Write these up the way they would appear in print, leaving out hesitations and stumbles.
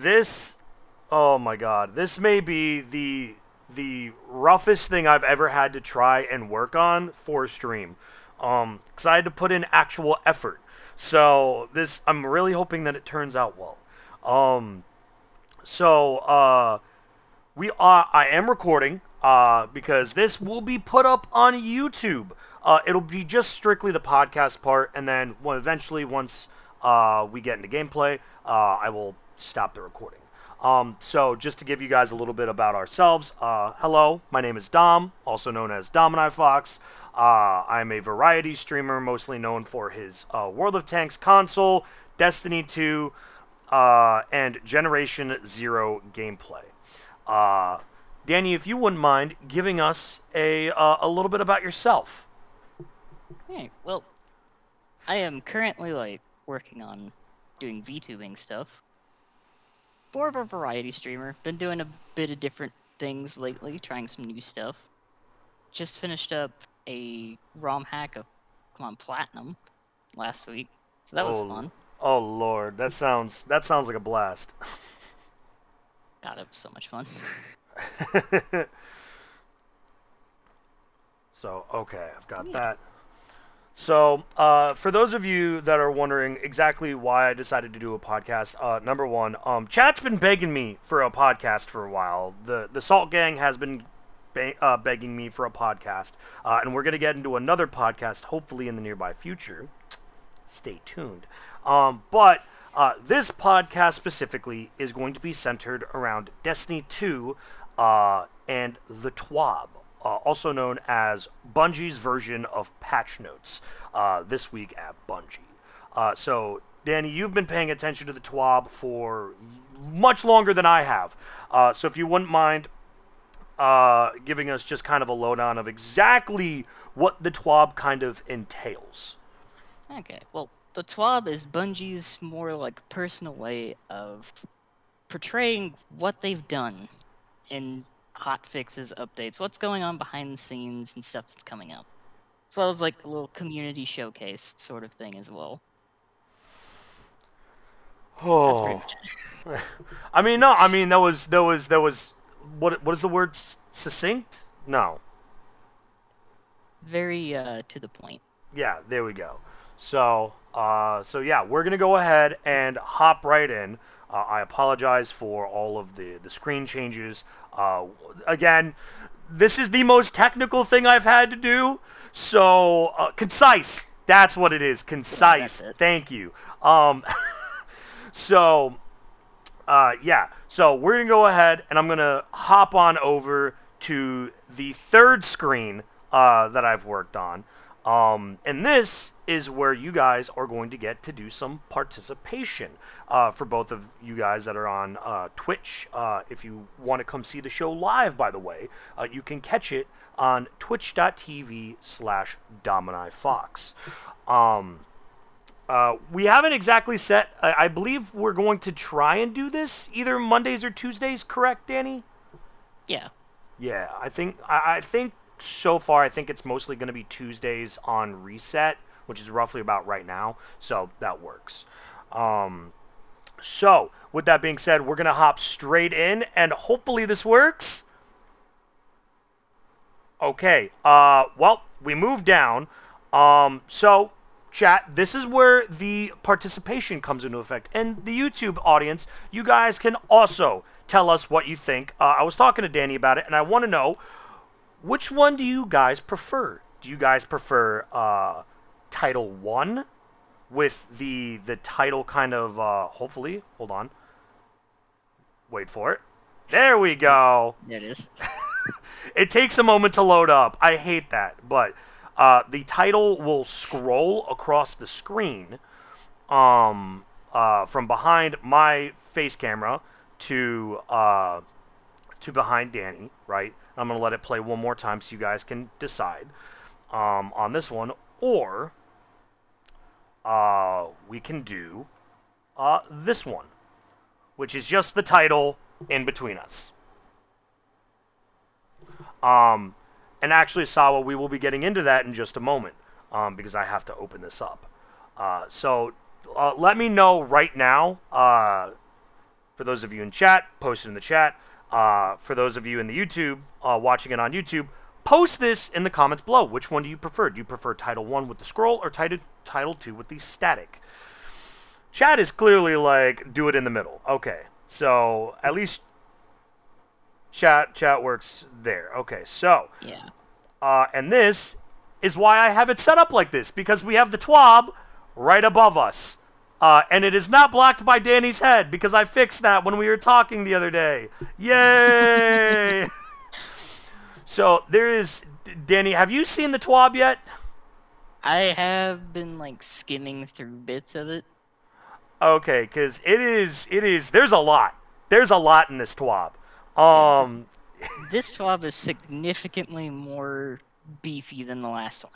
This, oh my god, this may be the roughest thing I've ever had to try and work on for a stream. Because I had to put in actual effort. So this, I'm really hoping that it turns out well. Um, so I am recording because this will be put up on YouTube. It'll be just strictly the podcast part, and then eventually once we get into gameplay, I will stop the recording. So just to give you guys a little bit about ourselves, hello, my name is Dom, also known as Dom and I Fox. I'm a variety streamer, mostly known for his World of Tanks console, Destiny 2, and Generation Zero gameplay. Uh, Danny, if you wouldn't mind giving us a little bit about yourself. Hey, well, I am currently working on doing VTubing stuff. More of a variety streamer. Been doing a bit of different things lately, trying some new stuff. Just finished up a ROM hack of Come on Platinum last week, so that was Oh, fun. oh Lord, that sounds like a blast. God, it was so much fun. So okay, I've got Yeah. that. So, for those of you that are wondering exactly why I decided to do a podcast, number one, chat's been begging me for a podcast for a while. The Salt Gang has been begging me for a podcast, and we're gonna get into another podcast hopefully in the nearby future. Stay tuned. But this podcast specifically is going to be centered around Destiny 2 and the TWAB, also known as Bungie's version of patch notes, this week at Bungie. So, Danny, you've been paying attention to the TWAB for much longer than I have. So, if you wouldn't mind giving us just kind of a lowdown of exactly what the TWAB kind of entails. Okay, well, the TWAB is Bungie's more personal way of portraying what they've done in hot fixes, updates, what's going on behind the scenes, and stuff that's coming up. As well as a little community showcase sort of thing as well. That's pretty Oh, much it. I mean, no, I mean that was what is the word succinct? No, Very to the point. yeah, there we go. So yeah, we're gonna go ahead and hop right in. I apologize for all of the screen changes. Again, this is the most technical thing I've had to do. So concise. That's what it is. Yeah, that's Concise. it. Thank you. Um, so yeah, so we're going to go ahead and I'm going to hop on over to the third screen that I've worked on. And this is where you guys are going to get to do some participation for both of you guys that are on Twitch. If you want to come see the show live, by the way, you can catch it on twitch.tv/DominiFox. We haven't exactly set. I believe we're going to try and do this either Mondays or Tuesdays. Correct, Danny? Yeah. Yeah, I think so far I think it's mostly going to be Tuesdays on Reset, which is roughly about right now. So that works. Um, so with that being said, we're gonna hop straight in, and hopefully this works. Okay. Well, we moved down. So, chat, this is where the participation comes into effect. And the YouTube audience, you guys can also tell us what you think. I was talking to Danny about it, and I want to know which one do you guys prefer? Do you guys prefer Title 1 with the title kind of, hopefully, hold on, wait for it. There we go. There it is. It takes a moment to load up. I hate that, but the title will scroll across the screen from behind my face camera to behind Danny, right? I'm gonna let it play one more time so you guys can decide on this one, or we can do this one, which is just the title in between us. Um, and actually, Sawa, we will be getting into that in just a moment because I have to open this up. So let me know right now For those of you in chat, post it in the chat. For those of you in the YouTube, watching it on YouTube, post this in the comments below. Which one do you prefer? Do you prefer Title 1 with the scroll or Title 2 with the static? Chat is clearly like, do it in the middle. Okay, so at least chat works there. Okay, so Yeah. and this is why I have it set up like this, because we have the TWAB right above us. And it is not blocked by Danny's head, because I fixed that when we were talking the other day. Yay! So there is... Danny, have you seen the TWAB yet? I have been like skimming through bits of it. Okay, because there's a lot. There's a lot in this TWAB. Yeah, Um, this swab is significantly more beefy than the last one.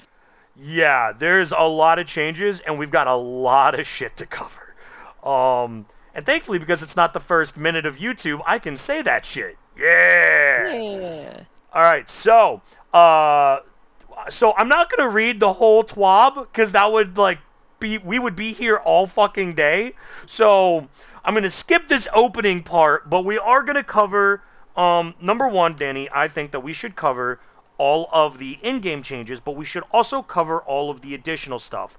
Yeah, there's a lot of changes, and we've got a lot of shit to cover. And thankfully, because it's not the first minute of YouTube, I can say that shit. Yeah. Yeah. All right, so I'm not gonna read the whole TWAB because that would like we would be here all fucking day. So I'm gonna skip this opening part, but we are gonna cover number one, Danny. I think that we should cover all of the in-game changes, but we should also cover all of the additional stuff.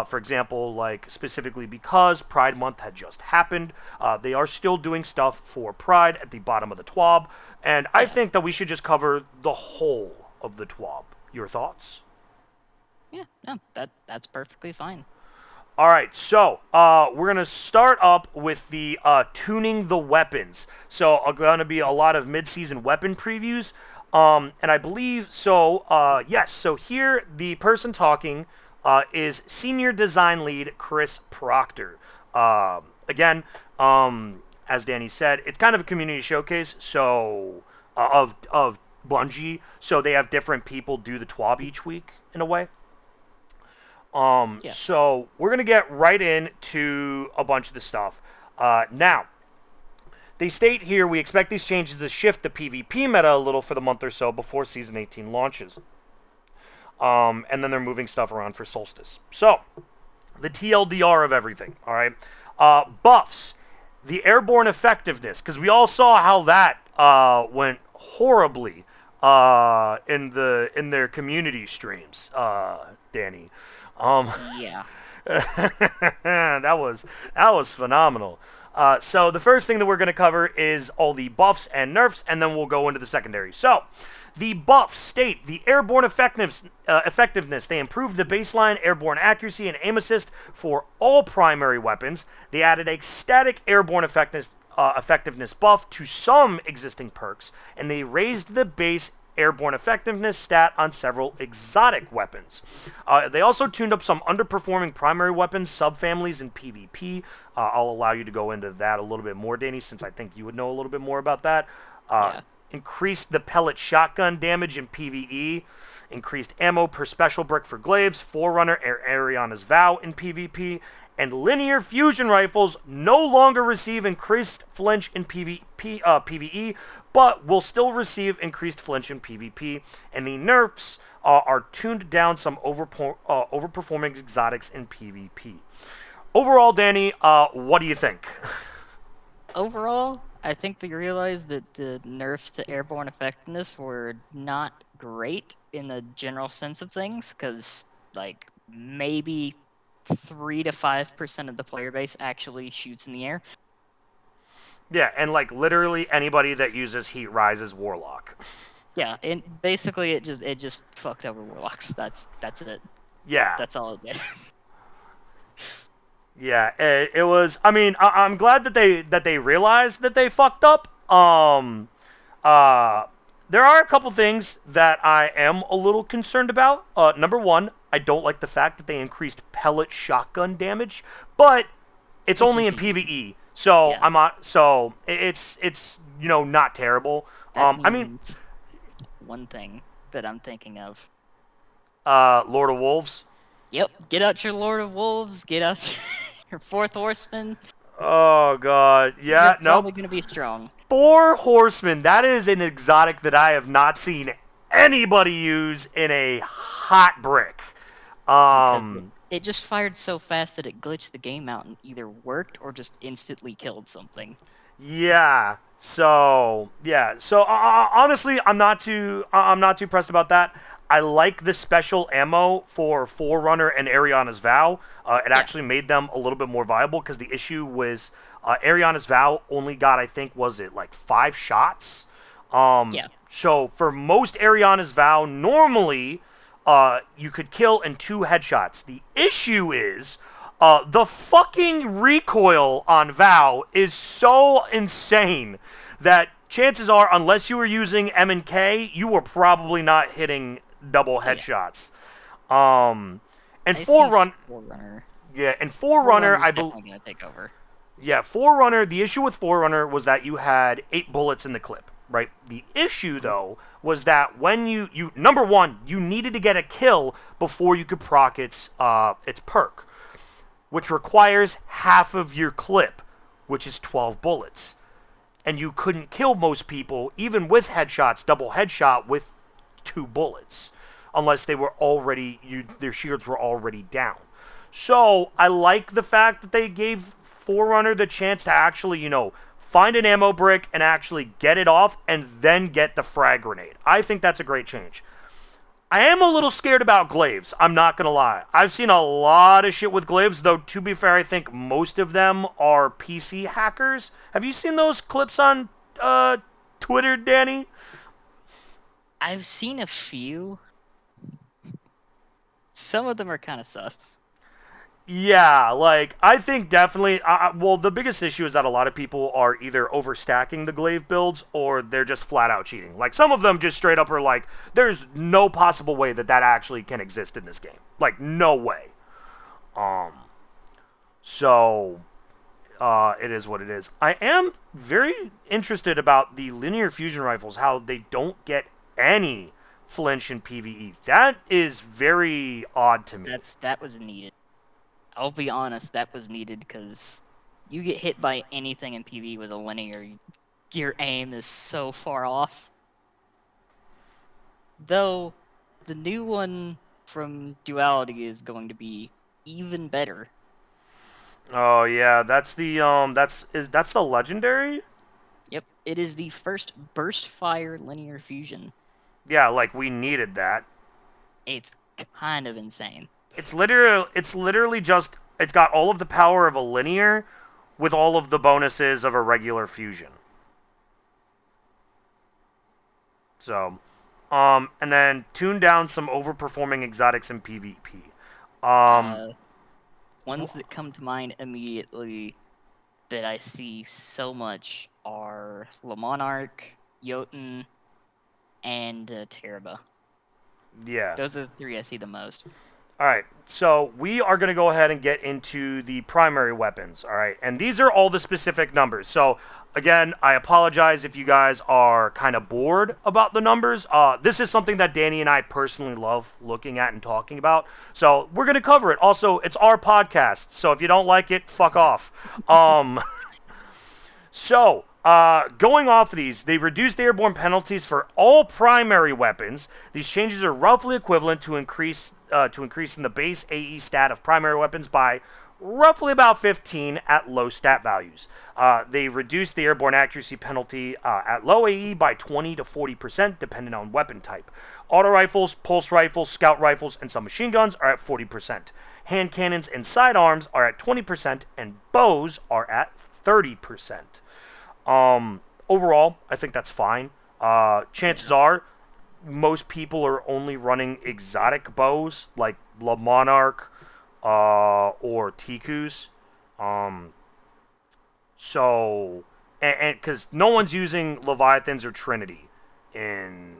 For example, like specifically because Pride Month had just happened, they are still doing stuff for Pride at the bottom of the TWAB, and I Yeah. think that we should just cover the whole of the TWAB. Your thoughts? Yeah, no, that's perfectly fine. All right, so we're gonna start up with the tuning the weapons. So gonna be a lot of mid-season weapon previews, and I believe so. Yes, so here the person talking is senior design lead Chris Proctor. Again, as Danny said, it's kind of a community showcase. So of Bungie, so they have different people do the TWAB each week in a way. Yeah. So we're gonna get right into a bunch of the stuff. Now, they state here we expect these changes to shift the PvP meta a little for the month or so before Season 18 launches. And then they're moving stuff around for Solstice. So, the TLDR of everything, all right? Buffs, the airborne effectiveness, because we all saw how that went horribly in their community streams, Danny. Yeah. that was phenomenal. So the first thing that we're going to cover is all the buffs and nerfs, and then we'll go into the secondary. So the buffs state the airborne effectiveness. They improved the baseline airborne accuracy and aim assist for all primary weapons. They added a static airborne effectiveness buff to some existing perks, and they raised the base airborne effectiveness stat on several exotic weapons. They also tuned up some underperforming primary weapons subfamilies in PvP. I'll allow you to go into that a little bit more, Danny, since I think you would know a little bit more about that. Yeah. Increased the pellet shotgun damage in PvE. Increased ammo per special brick for glaives, Forerunner, Ariana's Vow in PvP, and linear fusion rifles no longer receive increased flinch in PvE, but will still receive increased flinch in PvP. And the nerfs are tuned down some overperforming exotics in PvP. Overall, Danny, what do you think? Overall, I think they realized that the nerfs to airborne effectiveness were not great in the general sense of things, because like maybe 3 to 5% of the player base actually shoots in the air. Yeah, and like literally anybody that uses Heat Rises Warlock. Yeah, and basically it just fucked over warlocks. That's it. Yeah. That's all it did. Yeah, it was. I mean, I'm glad that they realized that they fucked up. Uh, there are a couple things that I am a little concerned about. Number one, I don't like the fact that they increased pellet shotgun damage, but it's It's only in PvE. PvE, so Yeah. I'm not. So it's not terrible. That I mean, means one thing that I'm thinking of. Lord of Wolves. Yep, get out your Lord of Wolves, get out your Fourth Horseman. Oh God, You're yeah, nope. probably gonna be strong. Four Horsemen. That is an exotic that I have not seen anybody use in a hot brick. Because it just fired so fast that it glitched the game out and either worked or just instantly killed something. Yeah. So yeah. So honestly, I'm not too pressed about that. I like the special ammo for Forerunner and Ariana's Vow. It Yeah, actually made them a little bit more viable because the issue was Ariana's Vow only got, I think, was it like 5 shots. yeah. So for most Ariana's Vow, normally you could kill in 2 headshots. The issue is the fucking recoil on Vow is so insane that chances are, unless you were using M and K, you were probably not hitting double Oh yeah. headshots. Um, and I see Forerunner, Forerunner. yeah, and Forerunner, Forerunner's I believe, definitely gonna take over. yeah, Forerunner. The issue with Forerunner was that you had 8 bullets in the clip, right? The issue Mhm. though was that when you number one, you needed to get a kill before you could proc its perk, which requires half of your clip, which is 12 bullets. And you couldn't kill most people, even with headshots, double headshot with 2 bullets, unless they were already their shields were already down. So I like the fact that they gave Forerunner the chance to actually, find an ammo brick and actually get it off and then get the frag grenade. I think that's a great change. I am a little scared about glaives. I'm not gonna lie. I've seen a lot of shit with glaives, though. To be fair, I think most of them are PC hackers. Have you seen those clips on Twitter, Danny? I've seen a few. Some of them are kind of sus. Yeah, like I think definitely. Well, the biggest issue is that a lot of people are either overstacking the glaive builds or they're just flat out cheating. Like some of them just straight up are like, "There's no possible way that that actually can exist in this game. Like no way." Um. So it is what it is. I am very interested about the linear fusion rifles, how they don't get any flinch in PvE. That is very odd to me. That was needed. I'll be honest, that was needed because you get hit by anything in PvE with a linear, your aim is so far off. Though the new one from Duality is going to be even better. Oh yeah, that's the legendary. Yep, it is the first burst fire linear fusion. Yeah, like we needed that. It's kind of insane. It's literally just it's got all of the power of a linear with all of the bonuses of a regular fusion. So, and then tune down some overperforming exotics in PvP. Um, Uh, Ones that come to mind immediately that I see so much are Le Monarch, Jotun, and Teraba. yeah. Those are the three I see the most. All right. So we are going to go ahead and get into the primary weapons. All right. And these are all the specific numbers. So again, I apologize if you guys are kind of bored about the numbers. This is something that Danny and I personally love looking at and talking about. So we're going to cover it. Also, it's our podcast. So if you don't like it, fuck off. Um, going off of these, they reduced the airborne penalties for all primary weapons. These changes are roughly equivalent to increasing the base AE stat of primary weapons by roughly about 15 at low stat values. They reduced the airborne accuracy penalty at low AE by 20 to 40%, depending on weapon type. Auto rifles, pulse rifles, scout rifles, and some machine guns are at 40%. Hand cannons and sidearms are at 20%, and bows are at 30%. Overall, I think that's fine. Chances Yeah. are most people are only running exotic bows like La Monarch or Tikus. Um, so, and because no one's using Leviathans or Trinity in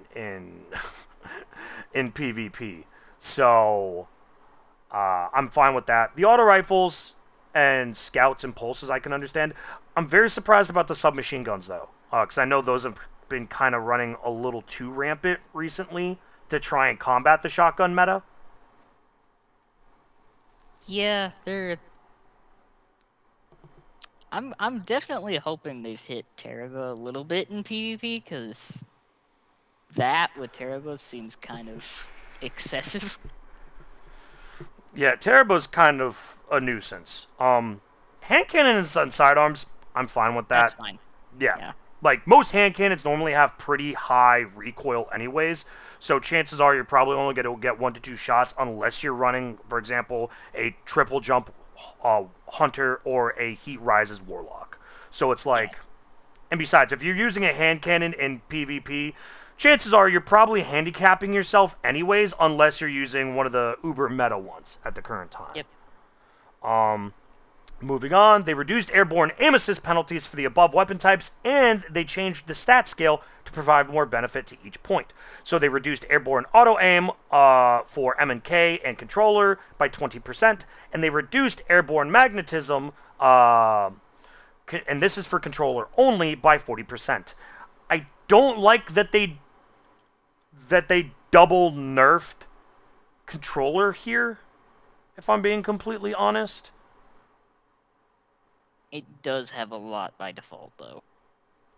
in PvP, so I'm fine with that. The auto rifles and scouts and pulses I can understand. I'm very surprised about the submachine guns though, because I know those have been kind of running a little too rampant recently to try and combat the shotgun meta. Yeah, they're. I'm definitely hoping they've hit Teraba a little bit in PvP because that with Teraba seems kind of excessive. Yeah, Terribo's kind of a nuisance. Hand cannons and sidearms, I'm fine with That's that. fine. Yeah. Yeah. Like most hand cannons normally have pretty high recoil anyways, so chances are you're probably only going to get 1 to 2 shots unless you're running, for example, a triple jump hunter or a heat rises warlock. So it's Yeah. like, and besides, if you're using a hand cannon in PvP, chances are you're probably handicapping yourself anyways, unless you're using one of the uber meta ones at the current time. Yep. Um, Moving on, they reduced airborne aim assist penalties for the above weapon types, and they changed the stat scale to provide more benefit to each point. So they reduced airborne auto aim for M and K and controller by 20%, and they reduced airborne magnetism, and this is for controller only, by 40%. I don't like that they double nerfed controller here, if I'm being completely honest. It does have a lot by default, though.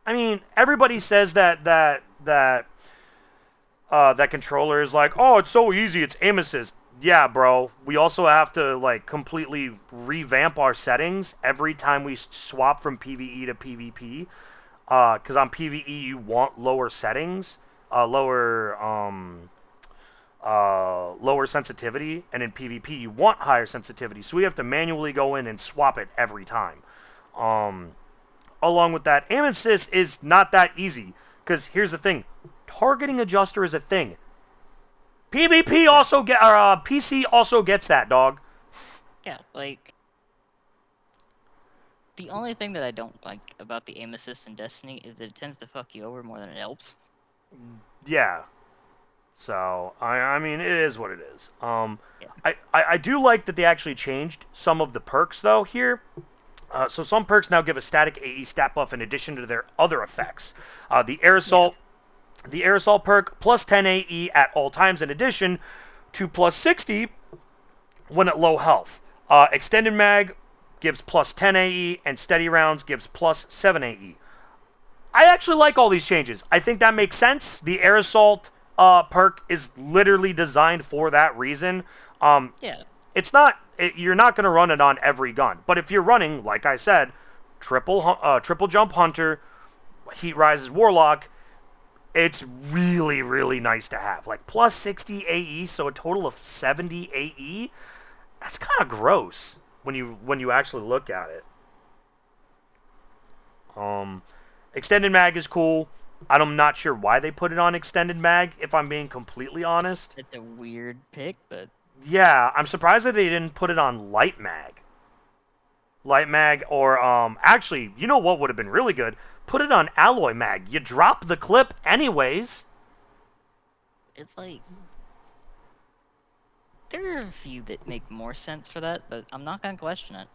I mean, everybody says that controller is like, oh, it's so easy, it's aim assist. Yeah, bro. We also have to like completely revamp our settings every time we swap from PVE to PvP. Because on PVE you want lower settings, lower sensitivity, and in PvP you want higher sensitivity. So we have to manually go in and swap it every time. Um, Along with that, aim assist is not that easy. Because here's the thing, targeting adjuster is a thing. PvP Yeah. also get, or PC also gets that, dog. Yeah, like the only thing that I don't like about the aim assist in Destiny is that it tends to fuck you over more than it helps. Yeah. So I mean, it is what it is. Yeah. I do like that they actually changed some of the perks though here. So some perks now give a static AE stat buff in addition to their other effects. The air Yeah. assault, the air assault perk plus 10 AE at all times in addition to plus 60 when at low health. Extended mag gives plus 10 AE, and steady rounds gives plus 7 AE. I actually like all these changes. I think that makes sense. The air assault perk is literally designed for that reason. Um, Yeah. it's not you're not going to run it on every gun, but if you're running, like I said, triple jump hunter, heat rises warlock, it's really nice to have. Like plus 60 AE, so a total of 70 AE. That's kind of gross when you actually look at it. Um, Extended mag is cool. I'm not sure why they put it on extended mag, if I'm being completely It's honest. it's a weird pick, but Yeah, I'm surprised that they didn't put it on light mag. Light mag, or actually, you know what would have been really good? Put it on alloy mag. You drop the clip anyways. it's like there are a few that make more sense for that, but I'm not gonna question it.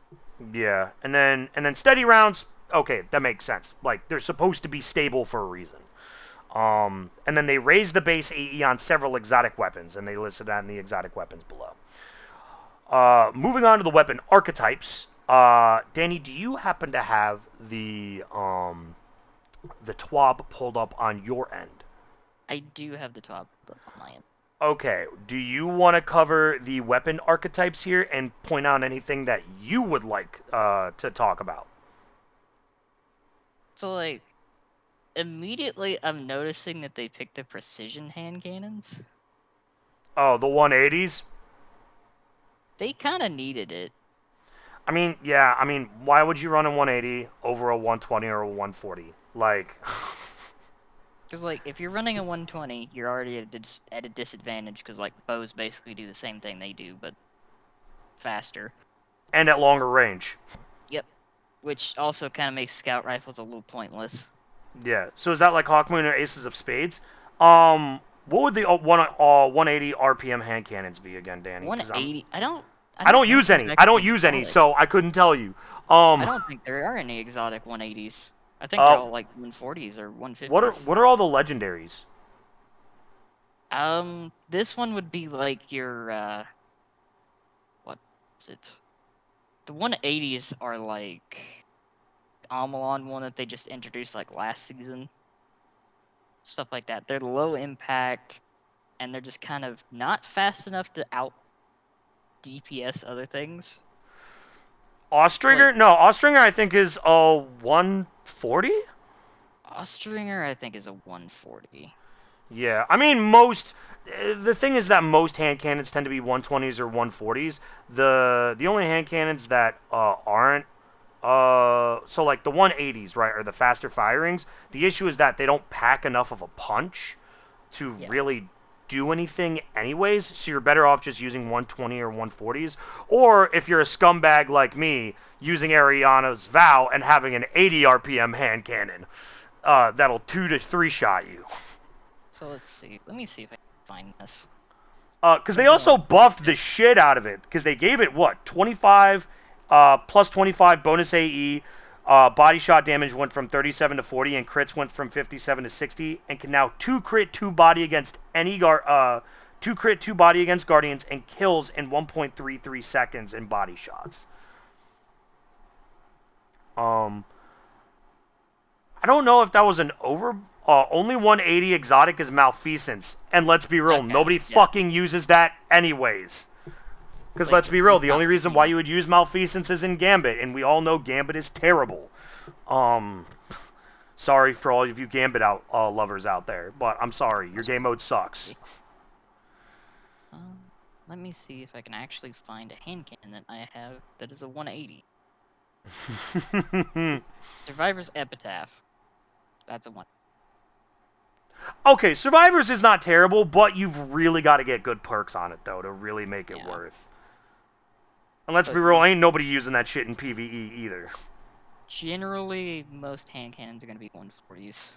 Yeah, and then steady rounds. Okay, that makes sense. Like they're supposed to be stable for a reason. And then they raised the base AE on several exotic weapons, and they listed that in the exotic weapons below. Moving on to the weapon archetypes. Danny, do you happen to have the TWAB pulled up on your end? I do have the top on my end. Okay. Do you want to cover the weapon archetypes here and point out anything that you would like to talk about? So like immediately I'm noticing that they picked the precision hand cannons. Oh, the 180s. They kind of needed it. I mean, yeah. I mean, why would you run a 180 over a 120 or a 140? Like, Because, like, if you're running a 120, you're already at a disadvantage because, like, bows basically do the same thing they do, but faster. and at longer range. Yep. Which also kind of makes scout rifles a little pointless. Yeah. So is that like Hawkmoon or Aces of Spades? What would the 180 RPM hand cannons be again, Danny? Because 180. I I don't don't know use if there's any. I don't actually use any, exotic. so I couldn't tell you. I Um, don't think there are any exotic 180s. I think they're uh, all like 140s or what are 150s. what are all the legendaries? This one would be like your what is it? The 180s are like Amalon one that they just introduced like last season. Stuff like that. They're low impact and they're just kind of not fast enough to out DPS other things. It's like Ostringer? No, Ostringer I think is 140. Drawstringer, I think, is a 140. Yeah, I mean most. The thing is that most hand cannons tend to be 120s or 140s. The only hand cannons that aren't so like the 180s, right, are the faster firings. The issue is that they don't pack enough of a punch to Yeah. really do anything anyways, so you're better off just using 120 or 140s. Or if you're a scumbag like me, using Ariana's Vow and having an 80 RPM hand cannon that'll 2 to 3 shot you. So let's see. Let me see if I can find this. Because they Something also like buffed the shit out of it. Because they gave it, what, 25 plus 25 bonus AE. Body shot damage went from 37 to 40, and crits went from 57 to 60, and can now 2 crit 2 body against any 2 crit 2 body against guardians, and kills in 1.33 seconds in body shots. Um, I don't know if that was an over. Only 180 exotic is Malfeasance, and let's be real, Okay, nobody yeah. fucking uses that anyways. Because Like, let's be real, it's the not only for reason me. why you would use Malfeasance is in Gambit, and we all know Gambit is terrible. Um, sorry for all of you Gambit lovers out there, but I'm Yeah, sorry, your must game be mode sucks. 140. Let me see if I can actually find a hand cannon that I have that is a 180. Survivor's Epitaph. That's a 1. Okay, Survivors is not terrible, but you've really got to get good perks on it though to really make it Yeah. worth. And let's be But real, ain't nobody using that shit in PvE either. generally, most hand cannons are going to be 140s.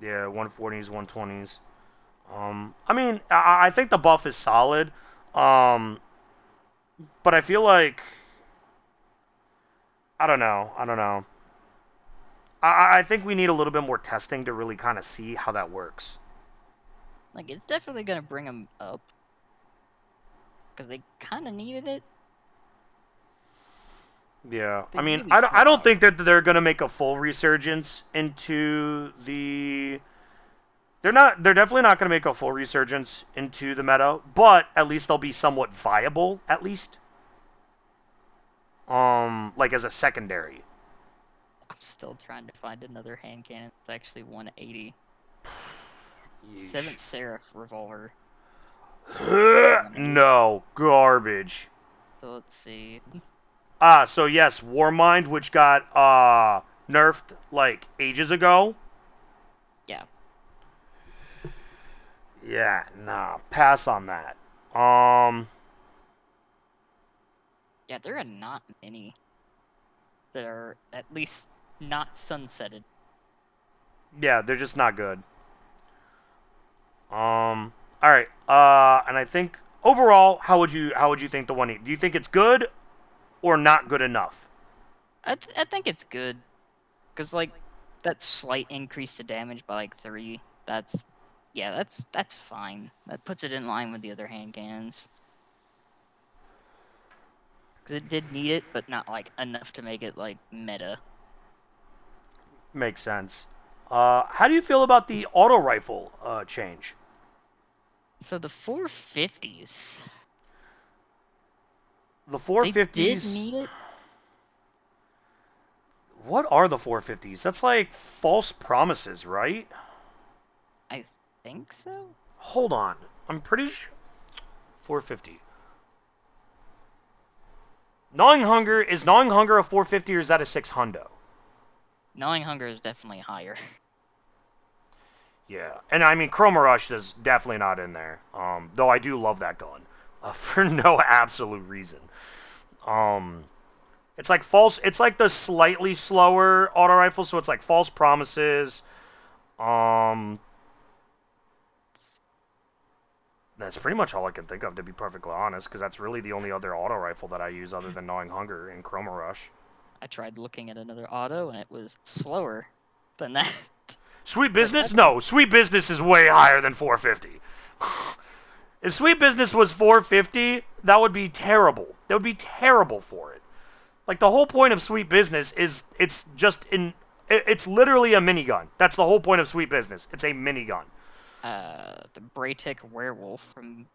Yeah, 140s, 120s. I mean, I think the buff is solid. Um, but I feel like I don't know. I don't know. I think we need a little bit more testing to really kind of see how that works. Like, it's definitely going to bring them up. Because they kind of needed it. Yeah, I They mean, really I flat don't out. think that they're gonna make a full resurgence into the. They're definitely not gonna make a full resurgence into the meta, but at least they'll be somewhat viable, at least. Like as a secondary. I'm still trying to find another hand cannon. It's actually 180. Yeesh. Seventh Seraph Revolver. It's a 180. No, garbage. So let's see. So yes, Warmind, which got nerfed like ages ago. Yeah. Yeah, nah, pass on that. Um, Yeah, there are not many that are at least not sunsetted. yeah, they're just not good. All right. And I think overall, how would you think the 180? Do you think it's good or not good enough? I think it's good. Because, like, that slight increase to damage by, like, 3, that's... Yeah, that's fine. That puts it in line with the other hand cannons. Because it did need it, but not, like, enough to make it, like, meta. Makes sense. How do you feel about the auto rifle change? So the 450s, The they did 450s. need it. What are the 450s? That's like false promises, right? I think so. Hold on. I'm pretty sure 450. Gnawing Let's see. Hunger, is Gnawing Hunger a 450 or is that a 6 hundo? Gnawing Hunger is definitely higher. Yeah, and I mean Chroma Rush is definitely not in there. Though I do love that gun for no absolute reason. Um, it's like false. It's like the slightly slower auto rifle, so it's like false promises. Um, that's pretty much all I can think of, to be perfectly honest, because that's really the only other auto rifle that I use other than Gnawing Hunger and Chroma Rush. I tried looking at another auto, and it was slower than that. Sweet It's like, Business? okay. No, Sweet Business is way higher than 450. If Sweet Business was 450, that would be terrible. That would be terrible for it. Like the whole point of Sweet Business is it's literally a minigun. That's the whole point of Sweet Business. It's a minigun. The Braytech Werewolf from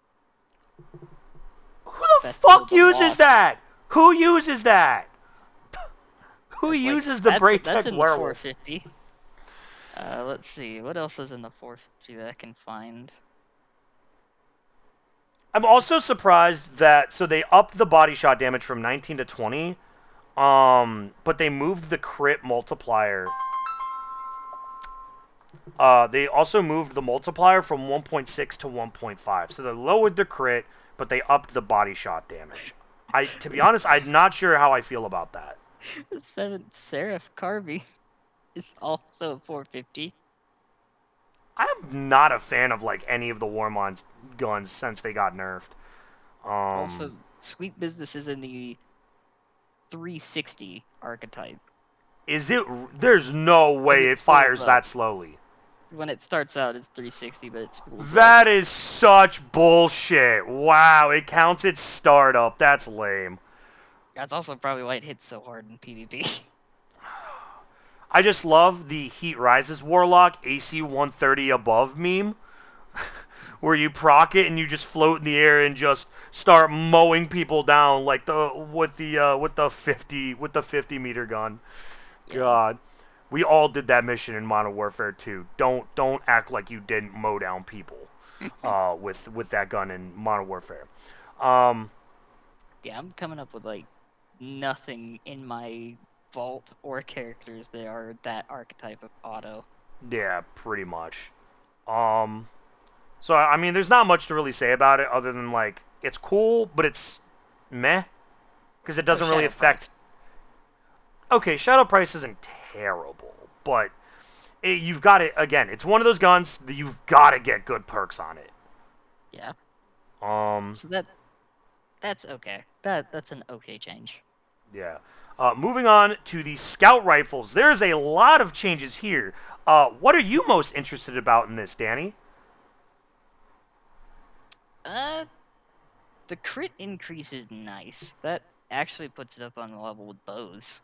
Who the Festival of fuck the uses Lost. that? Who uses that? Who It's like, uses the that's Braytech in the werewolf? 450. Let's see. What else is in the 450 that I can find? I'm also surprised that so they upped the body shot damage from 19 to 20, but they moved the crit multiplier. They also moved the multiplier from 1.6 to 1.5. So they lowered the crit, but they upped the body shot damage. To be honest, I'm not sure how I feel about that. The 7th Seraph Carby is also 450. I'm not a fan of like any of the Warmon's guns since they got nerfed. Also, Sweet Business is in the 360 archetype. Is it? There's no As way it it spools fires up. that slowly. When it starts out, it's 360, but it spools up. That is such bullshit. Wow, it counts its startup. That's lame. That's also probably why it hits so hard in PvP. I just love the Heat Rises Warlock AC 130 above meme, where you proc it and you just float in the air and just start mowing people down like the with the 50 meter gun. Yeah. God, we all did that mission in Modern Warfare 2. Don't act like you didn't mow down people with that gun in Modern Warfare. Um, Yeah, I'm coming up with like nothing in my vault or characters that are that archetype of auto. yeah, pretty much. Um, so I mean, there's not much to really say about it other than like it's cool, but it's meh because it Oh, doesn't really Shadow affect. Price. Okay, Shadow Price isn't terrible, but you've got it again. It's one of those guns that you've got to get good perks on it. Yeah. Um, So that's okay. That's an okay change. yeah. Moving on to the scout rifles, there's a lot of changes here. What are you most interested about in this, Danny? Uh, the crit increase is nice. That actually puts it up on the level with bows.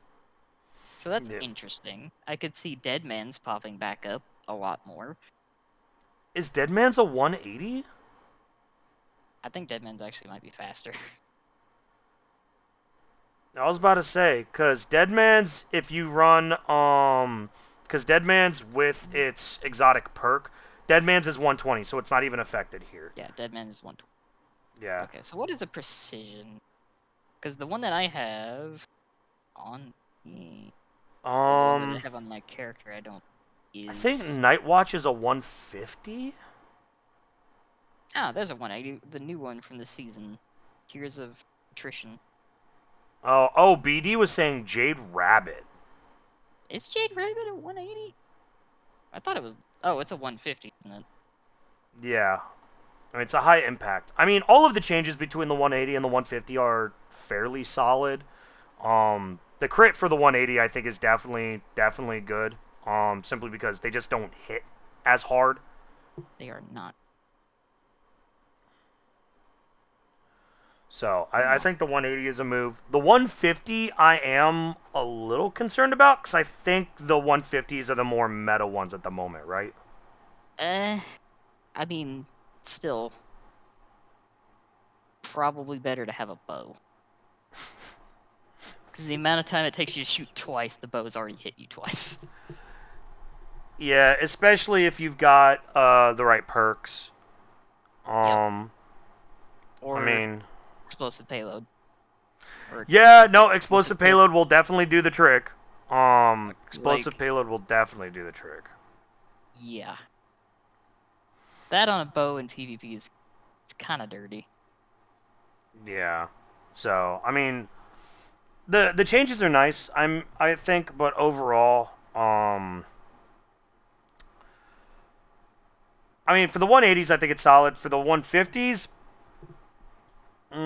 So that's Yeah. interesting. I could see Dead Man's popping back up a lot more. Is Deadman's a 180? I think Dead Man's actually might be faster. I was about to say, cause Deadman's if you run cause Deadman's with its exotic perk, Deadman's is 120, so it's not even affected here. Yeah, Dead Man is 120. Yeah. Okay, so what is a precision? Because the one that I have on me, or the one that I Um, have on my character, I don't I think is Nightwatch is a 150. there's a 180, the new one from the season, Tears of Attrition. Oh, BD was saying Jade Rabbit. Is Jade Rabbit a 180? I thought it was. Oh, it's a 150, isn't it? Yeah. I mean, it's a high impact. I mean, all of the changes between the 180 and the 150 are fairly solid. The crit for the 180 I think is definitely good. Simply because they just don't hit as hard. They are not. So I Hmm. think the 180 is a move. The 150 I am a little concerned about because I think the 150s are the more meta ones at the moment, right? Eh, I mean, still, probably better to have a bow. Because the amount of time it takes you to shoot twice, the bow's already hit you twice. Yeah, especially if you've got the right perks. Yep. Um, I Or mean, explosive payload. Or yeah, no, explosive explosive clip. payload will definitely do the trick. Explosive Like, payload will definitely do the trick. yeah. That on a bow in PvP is it's kind of dirty. Yeah. So, I mean, the changes are nice. I think, but overall, I mean, for the 180s, I think it's solid. For the 150s,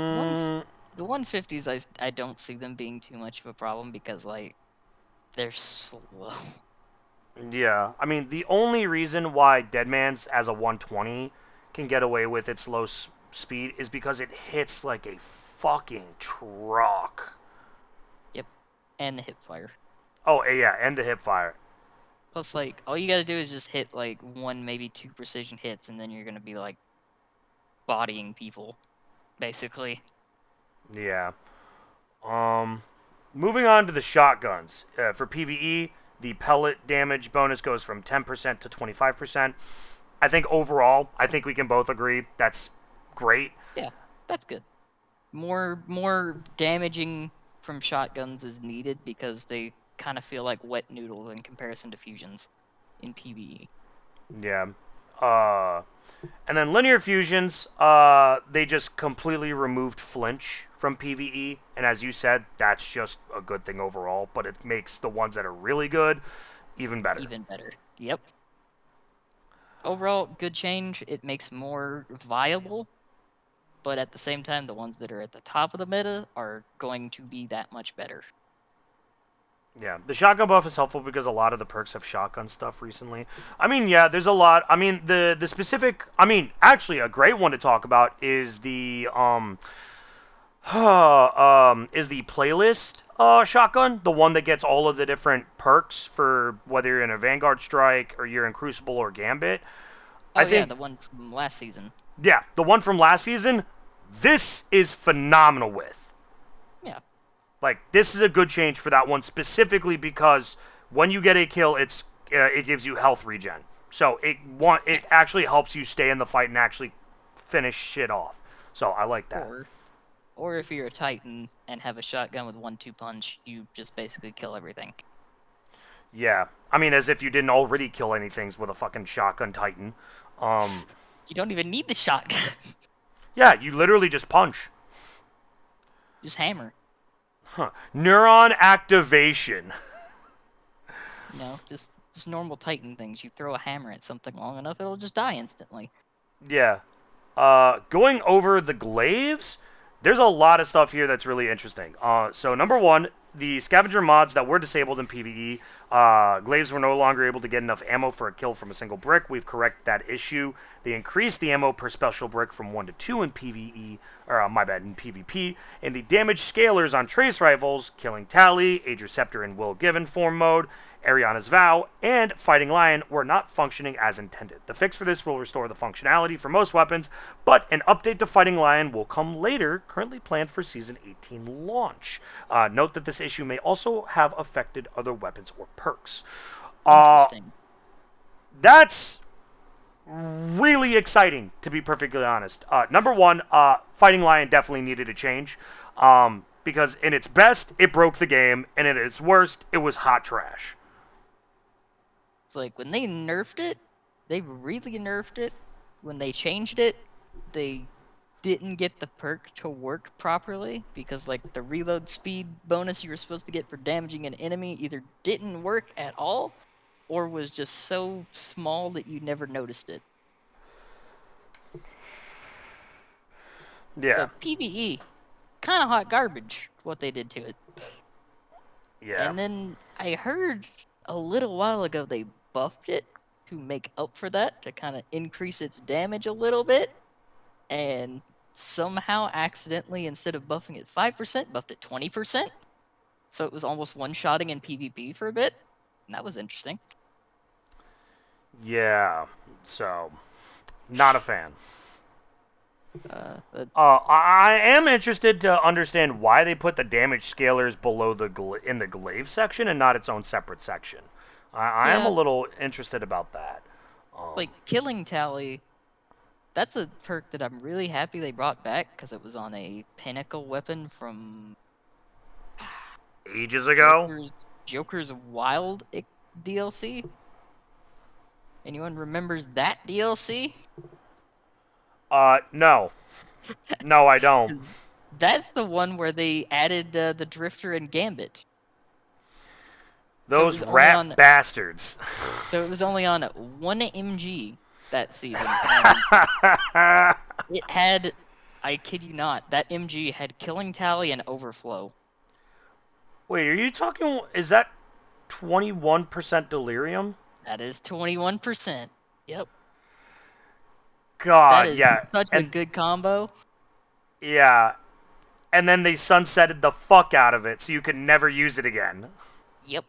One, mm, the 150s, I don't see them being too much of a problem because, like, they're slow. yeah. I mean, the only reason why Deadman's as a 120 can get away with its low speed is because it hits like a fucking truck. Yep. And the hip fire. Oh, yeah, and the hip fire. Plus, like, all you gotta do is just hit, like, one, maybe two precision hits, and then you're gonna be, like, bodying people, basically. Yeah. Um, Moving on to the shotguns for PVE, The pellet damage bonus goes from 10% to 25%. I think overall, I think we can both agree that's great. Yeah, that's good. More damaging from shotguns is needed because they kind of feel like wet noodles in comparison to fusions in PvE. Yeah. And then linear fusions, they just completely removed flinch from PvE, and as you said, that's just a good thing overall. But it makes the ones that are really good even better. Even better. Yep. Overall, good change. It makes more viable, but at the same time, the ones that are at the top of the meta are going to be that much better. Yeah, the shotgun buff is helpful because a lot of the perks have shotgun stuff recently. I mean, yeah, there's a lot. I mean, the specific. I mean, actually, a great one to talk about is the is the playlist shotgun, the one that gets all of the different perks for whether you're in a Vanguard Strike or you're in Crucible or Gambit. Oh I yeah, think, the one from last season. yeah, the one from last season, this is phenomenal with. Yeah. Like, this is a good change for that one specifically because when you get a kill, it gives you health regen. So Yeah. it actually helps you stay in the fight and actually finish shit off. So I like that. Or if you're a Titan and have a shotgun with 1-2 punch, you just basically kill everything. Yeah, I mean, as if you didn't already kill anything with a fucking shotgun titan. You don't even need the shotgun. Yeah, you literally just punch. Just hammer. Huh. Neuron activation. Just normal Titan things. You throw a hammer at something long enough, it'll just die instantly. Yeah. Going over the glaives, there's a lot of stuff here that's really interesting. So number one, the scavenger mods that were disabled in PvE, glaives were no longer able to get enough ammo for a kill from a single brick. We've corrected that issue. They increased the ammo per special brick from 1 to 2 in PvE, or my bad, in PvP. And the damage scalers on trace rifles, Killing Tally, Age Receptor in Will Given form mode, Ariana's Vow, and Fighting Lion were not functioning as intended. The fix for this will restore the functionality for most weapons, but an update to Fighting Lion will come later, currently planned for Season 18 launch. Note that this issue may also have affected other weapons or perks. Interesting. That's really exciting, to be perfectly honest. Number one, Fighting Lion definitely needed a change. Because in its best, it broke the game, and in its worst, it was hot trash. It's like when they nerfed it, they really nerfed it. When they changed it, they didn't get the perk to work properly because like the reload speed bonus you were supposed to get for damaging an enemy either didn't work at all or was just so small that you never noticed it. Yeah, So PvE, kind of hot garbage what they did to it. yeah. And then I heard a little while ago they buffed it to make up for that, to kind of increase its damage a little bit, and somehow accidentally, instead of buffing it 5%, buffed it 20%. So it was almost one-shotting in PvP for a bit. And that was interesting. Yeah, so not a fan. But I am interested to understand why they put the damage scalers below in the glaive section and not its own separate section. I am a yeah, little interested about that. like Killing Tally, that's a perk that I'm really happy they brought back because it was on a pinnacle weapon from Ages ago. Joker's Wild DLC. Anyone remembers that DLC? No, no, I don't. 'Cause that's the one where they added the Drifter and Gambit. So it Those was only rat on bastards. so it was only on 1 MG that season, and it had, I kid you not, that MG had Killing Tally and Overflow. Wait, are you talking? Is that 21% delirium? That is 21%. Yep. That God, is yeah, such a and good combo. yeah, and then they sunsetted the fuck out of it, so you could never use it again. Yep.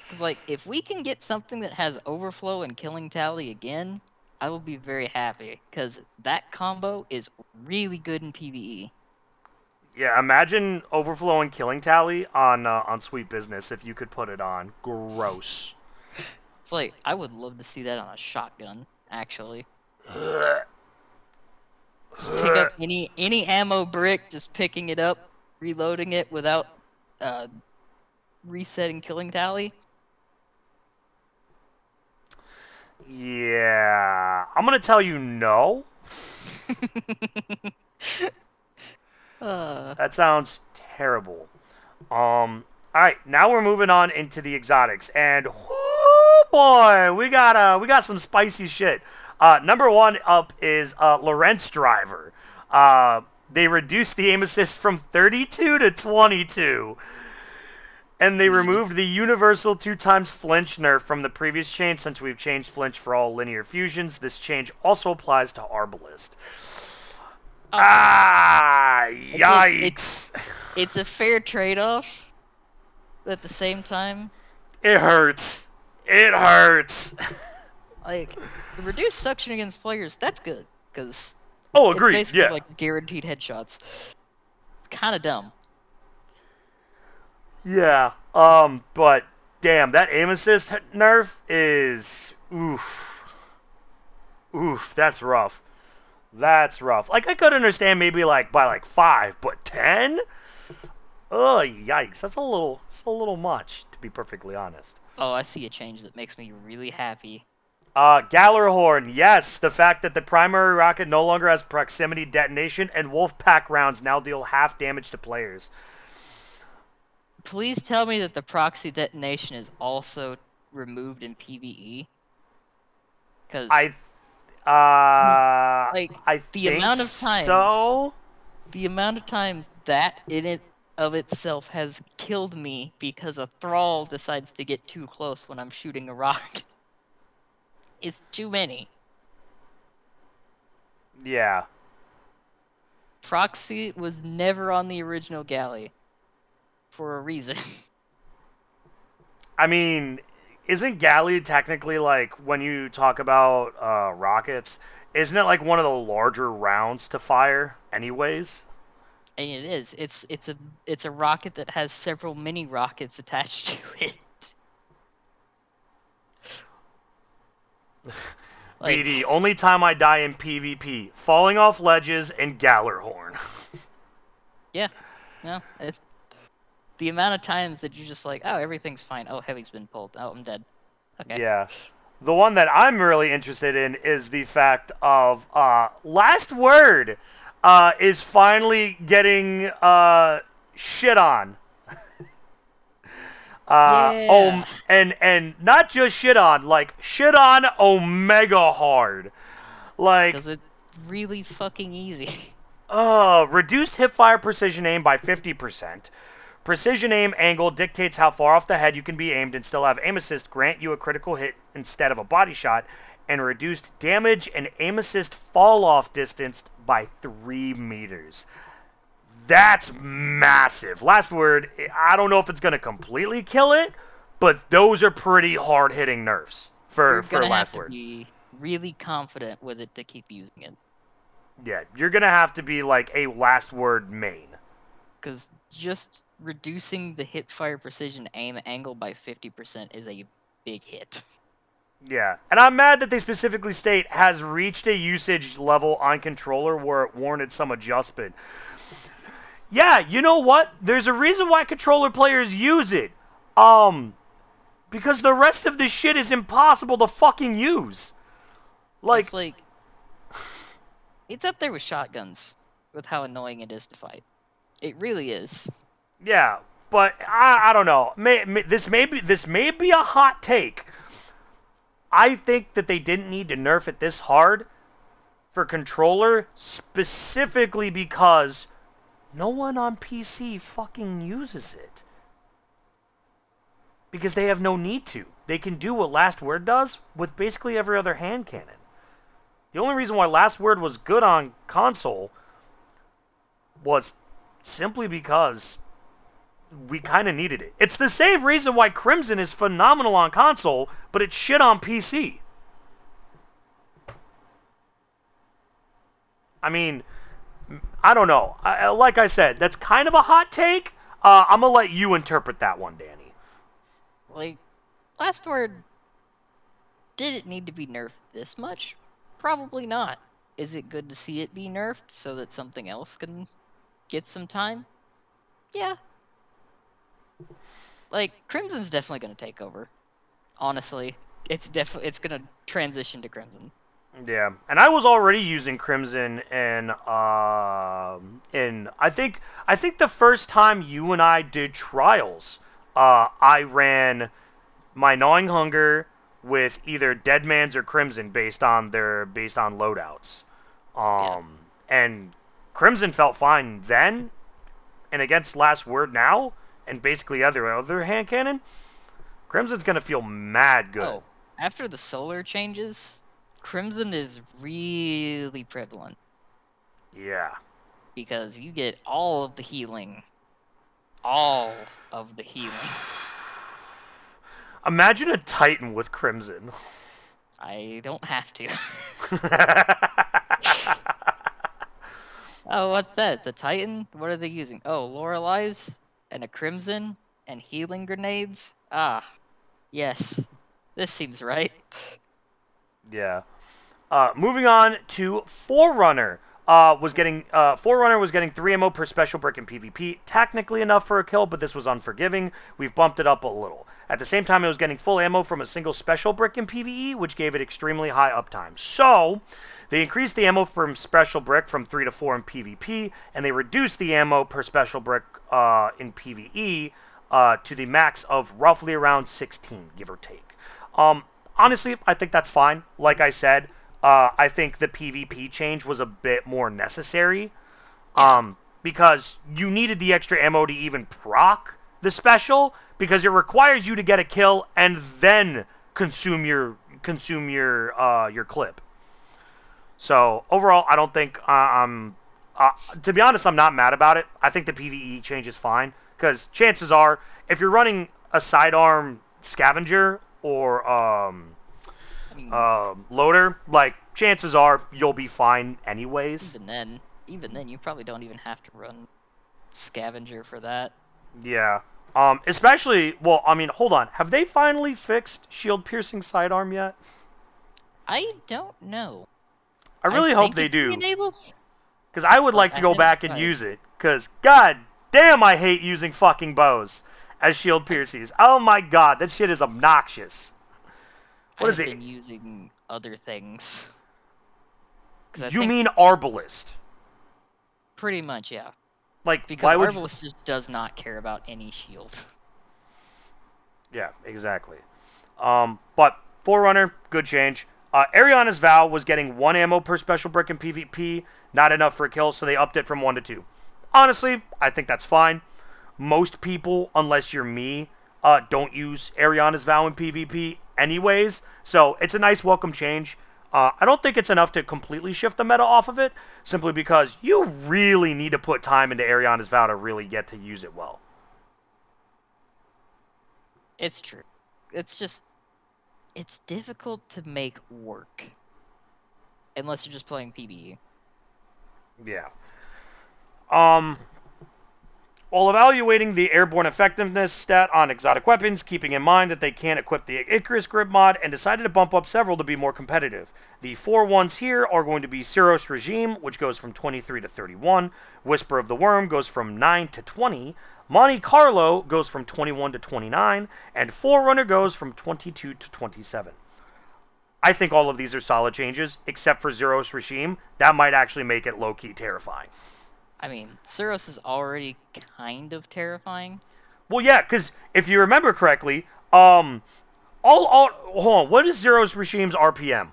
Because, like, if we can get something that has Overflow and Killing Tally again, I will be very happy. Because that combo is really good in PvE. Yeah, imagine overflowing killing tally on Sweet Business if you could put it on. Gross. It's like I would love to see that on a shotgun, actually. Just pick up any ammo brick, just picking it up, reloading it without uh resetting killing tally. Yeah, I'm gonna tell you no. uh That sounds terrible. All right, now we're moving on into the exotics, and whoo boy, we got some spicy shit. Number one up is Lorentz Driver. They reduced the aim assist from 32 to 22, and they the removed the universal 2 times flinch nerf from the previous change. Since we've changed flinch for all linear fusions, this change also applies to Arbalist. awesome. Ah, It's like yikes! it's a fair trade-off, but at the same time, It hurts. It hurts. like the reduced suction against players, that's good because Oh, it's agreed. basically Yeah. like guaranteed headshots. It's kind of dumb. Yeah. But damn, that aim assist nerf is oof. Oof, that's rough. That's rough. Like I could understand maybe like by like 5, but 10? Oh, yikes. That's a little much to be perfectly honest. Oh, I see a change that makes me really happy. Gallerhorn, yes, the fact that the primary rocket no longer has proximity detonation and wolf pack rounds now deal half damage to players. Please tell me that the proxy detonation is also removed in PvE, because I like I the think amount of times so. the amount of times that in it of itself has killed me because a thrall decides to get too close when I'm shooting a rock is too many. Yeah. Proxy was never on the original galley for a reason. I mean, isn't Galley technically like when you talk about rockets? Isn't it like one of the larger rounds to fire, anyways? And it is. It's a rocket that has several mini rockets attached to it. VD, Like, only time I die in PvP, falling off ledges and Gallerhorn. yeah, no, it's the amount of times that you're just like, oh, everything's fine. Oh, heavy's been pulled. Oh, I'm dead. Okay. Yeah. The one that I'm really interested in is the fact of Last Word is finally getting shit on. Yeah, And not just shit on, like shit on Omega hard. Like, because it's really fucking easy. reduced hipfire precision aim by 50%. Precision aim angle dictates how far off the head you can be aimed and still have aim assist grant you a critical hit instead of a body shot, and reduced damage and aim assist fall off distance by 3 meters. That's massive. Last Word, I don't know if it's going to completely kill it, but those are pretty hard hitting nerfs You're for gonna have Last to Word. be really confident with it to keep using it. Yeah, you're going to have to be like a Last Word main. Because just reducing the hip fire precision aim angle by 50% is a big hit. Yeah, and I'm mad that they specifically state has reached a usage level on controller where it warranted some adjustment. Yeah, you know what? There's a reason why controller players use it. Because the rest of this shit is impossible to fucking use. Like, It's like, it's up there with shotguns, with how annoying it is to fight. It really is. yeah, but I don't know. This may be a hot take. I think that they didn't need to nerf it this hard for controller specifically because no one on PC fucking uses it. Because they have no need to. They can do what Last Word does with basically every other hand cannon. The only reason why Last Word was good on console was simply because we kind of needed it. It's the same reason why Crimson is phenomenal on console, but it's shit on PC. I mean, I don't know. Like I said, that's kind of a hot take. I'm gonna let you interpret that one, Danny. Like, last word, did it need to be nerfed this much? Probably not. Is it good to see it be nerfed so that something else can get some time? Yeah. Like, Crimson's definitely going to take over. Honestly, it's going to transition to Crimson. Yeah, and I was already using Crimson in I think the first time you and I did trials, I ran my Gnawing Hunger with either Dead Man's or Crimson based on loadouts. Yeah. And Crimson felt fine then, and against Last Word now, and basically other hand cannon, Crimson's gonna feel mad good. Oh, after the solar changes, Crimson is really prevalent Yeah. because you get all of the healing. All of the healing. Imagine a Titan with Crimson. I don't have to. Oh, what's that? It's a Titan? What are they using? Oh, Loreley's and a Crimson and healing grenades? Ah, yes. This seems right. Yeah. Moving on to Forerunner. Forerunner was getting 3 ammo per special brick in PvP. Technically enough for a kill, but this was unforgiving. We've bumped it up a little. At the same time, it was getting full ammo from a single special brick in PvE, which gave it extremely high uptime. So, they increased the ammo from special brick from 3 to 4 in PvP, and they reduced the ammo per special brick in PvE to the max of roughly around 16, give or take. Honestly, I think that's fine. Like I said, I think the PvP change was a bit more necessary Yeah, because you needed the extra ammo to even proc the special because it requires you to get a kill and then consume your clip. So overall, I don't think I'm. To be honest, I'm not mad about it. I think the PVE change is fine because chances are, if you're running a sidearm scavenger or I mean, loader, like chances are you'll be fine anyways. even then, you probably don't even have to run Scavenger for that. Yeah. Especially, well, I mean, hold on. Have they finally fixed shield piercing sidearm yet? I don't know. I I really hope think they it's do, re-enabled, because I would but like to I go haven't back and tried. use it. Because god damn, I hate using fucking bows as shield I piercings. Oh my god, that shit is obnoxious. I What is have it? been using other things because I You mean think arbalist? pretty much, yeah. Like, Because why would you? Arbalest just does not care about any shield. Yeah, exactly. But Forerunner, good change. Ariana's Vow was getting 1 ammo per special brick in PvP, not enough for a kill, so they upped it from 1 to 2. Honestly, I think that's fine. Most people, unless you're me, don't use Ariana's Vow in PvP anyways, so it's a nice welcome change. I don't think it's enough to completely shift the meta off of it, simply because you really need to put time into Ariana's Vow to really get to use it well. It's true. It's just it's difficult to make work unless you're just playing PvE. Yeah. Um, While evaluating the airborne effectiveness stat on exotic weapons, keeping in mind that they can't equip the Icarus grip mod, and decided to bump up several to be more competitive. The 4 ones here are going to be Cyros Regime, which goes from 23 to 31, Whisper of the Worm goes from 9 to 20, Monte Carlo goes from 21 to 29, and Forerunner goes from 22 to 27. I think all of these are solid changes, except for Zeros Regime. That might actually make it low-key terrifying. I mean, Suros is already kind of terrifying. Well, yeah, because if you remember correctly, all hold on, what is Zero's Regime's RPM?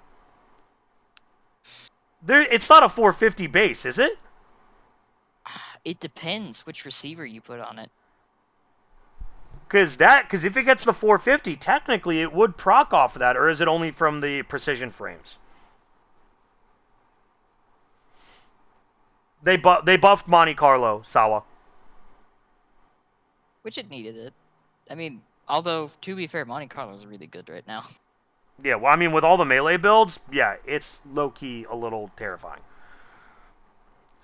It's not a 450 base, is it? It depends which receiver you put on it. Because if it gets the 450, technically it would proc off of that, or is it only from the precision frames? They buffed Monte Carlo, Sawa. Which it needed it. I mean, although to be fair, Monte Carlo is really good right now. Yeah, well, I mean, with all the melee builds, yeah, it's low key a little terrifying.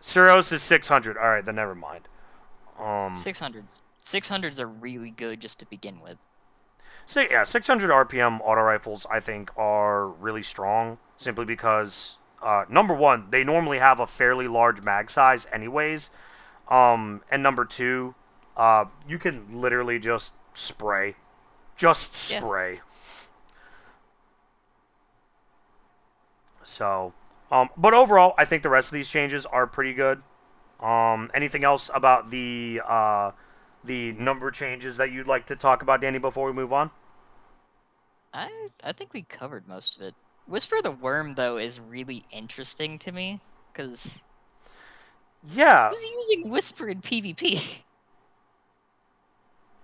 Suros is 600. All right, then never mind. Um, 600s. 600s are really good just to begin with. so yeah, 600 RPM auto rifles I think are really strong simply because number one, they normally have a fairly large mag size anyways. And number two, you can literally just Yeah. spray. So, but overall, I think the rest of these changes are pretty good. Anything else about the number changes that you'd like to talk about, Danny, before we move on? I think we covered most of it. Whisper the Worm though is really interesting to me because Yeah, who's using Whisper in PvP?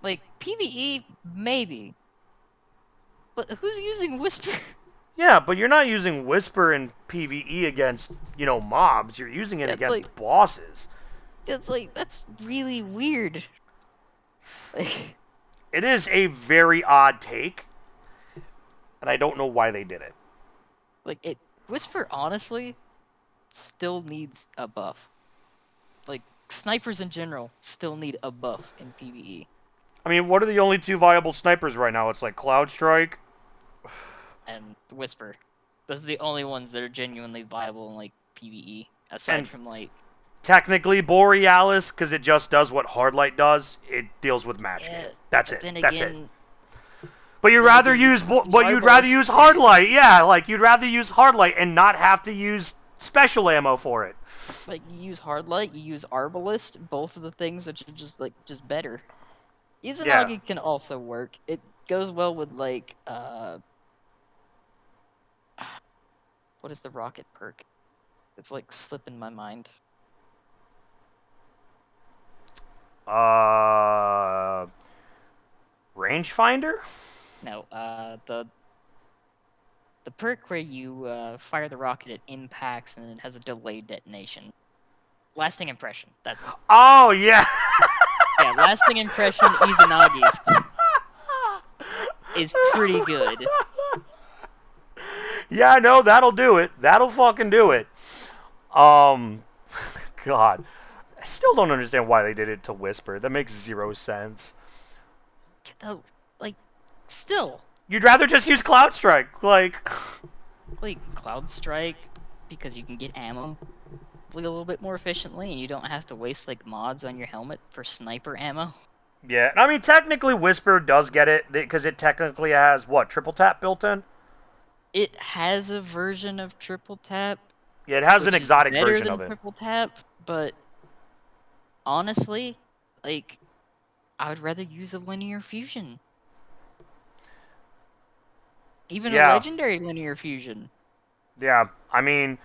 Like PvE maybe, but who's using Whisper? yeah, but you're not using Whisper in PvE against, mobs. You're using it Yeah, against bosses. it's like that's really weird. Like It is a very odd take, and I don't know why they did it. like it Whisper honestly still needs a buff. Like snipers in general still need a buff in PvE. I mean, what are the only two viable snipers right now? It's like Cloud Strike. And Whisper. Those are the only ones that are genuinely viable in like PvE, aside And from like technically Borealis, because it just does what Hardlight does. It deals with match yeah. game. That's But it. That's it. But then again, you can use You'd rather Arbalest. use Hardlight. Yeah, like you'd rather use Hardlight and not have to use special ammo for it. Like you use Hardlight, you use Arbalest, both of the things that are just better. Yeah. Izanagi can also work. It goes well with like what is the rocket perk? It's like slipping my mind. Uh, Rangefinder. No, the perk where you fire the rocket, it impacts and it has a delayed detonation. Lasting impression. That's it. Oh yeah. Yeah, lasting impression Izanagi's is pretty good. Yeah, no, that'll do it. That'll fucking do it. Um, God, I still don't understand why they did it to Whisper. That makes zero sense. Though, like, still, You'd rather just use Cloud Strike, like. like Cloud Strike, because you can get ammo a little bit more efficiently, and you don't have to waste like mods on your helmet for sniper ammo. Yeah, I mean, technically, Whisper does get it because it technically has what, triple tap built in? It has a version of triple tap, Yeah, it has an which is exotic better version than of it. triple tap, but honestly, like, I would rather use a linear fusion. Even a Yeah, legendary linear fusion. yeah. I mean,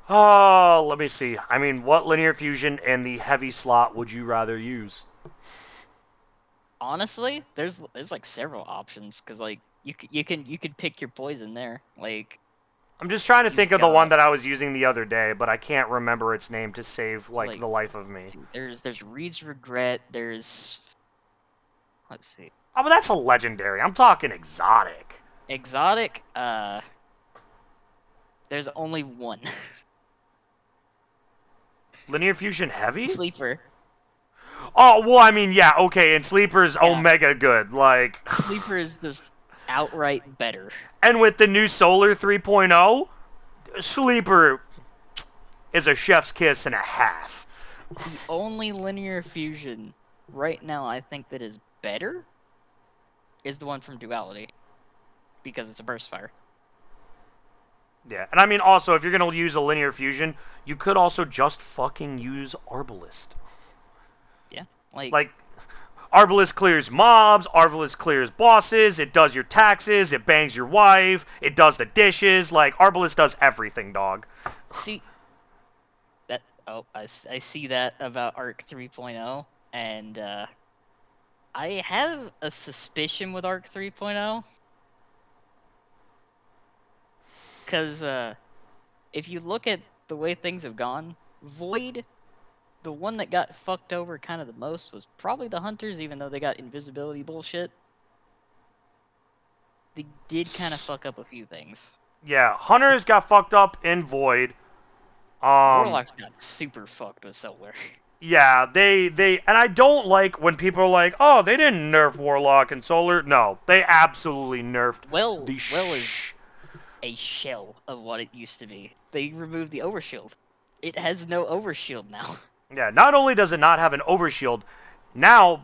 oh, let me see. I mean, what linear fusion and the heavy slot would you rather use? Honestly, there's like several options because like you could pick your poison there. Like I'm just trying to you've think of the one got that I was using the other day, but I can't remember its name to save like like the life of let's me. see, there's Reed's Regret. There's let's see, Oh, but that's a legendary. I'm talking exotic. exotic. There's only one. Linear fusion heavy? Sleeper. Oh, well, I mean, yeah, okay, and Sleeper's Yeah, Omega good. Like, sleeper is just outright better. and with the new Solar 3.0, Sleeper is a chef's kiss and a half. The only linear fusion right now I think that is better is the one from Duality because it's a burst fire. Yeah, and I mean, also, if you're gonna use a linear fusion, you could also just fucking use Arbalest. Yeah, like Like, Arbalest clears mobs, Arbalest clears bosses, it does your taxes, it bangs your wife, it does the dishes. Like, Arbalest does everything, dog. see that. Oh, I see that about Arc 3.0, and I have a suspicion with Arc 3.0 because if you look at the way things have gone, Void, the one that got fucked over kind of the most was probably the Hunters, even though they got invisibility bullshit. They did kind of fuck up a few things. Yeah, Hunters got fucked up in Void. Warlock's got super fucked with solar. Yeah, and I don't like when people are like, oh, they didn't nerf Warlock and Solar. No, they absolutely nerfed the Well is a shell of what it used to be. They removed the overshield. It has no overshield now. Yeah, not only does it not have an overshield, now,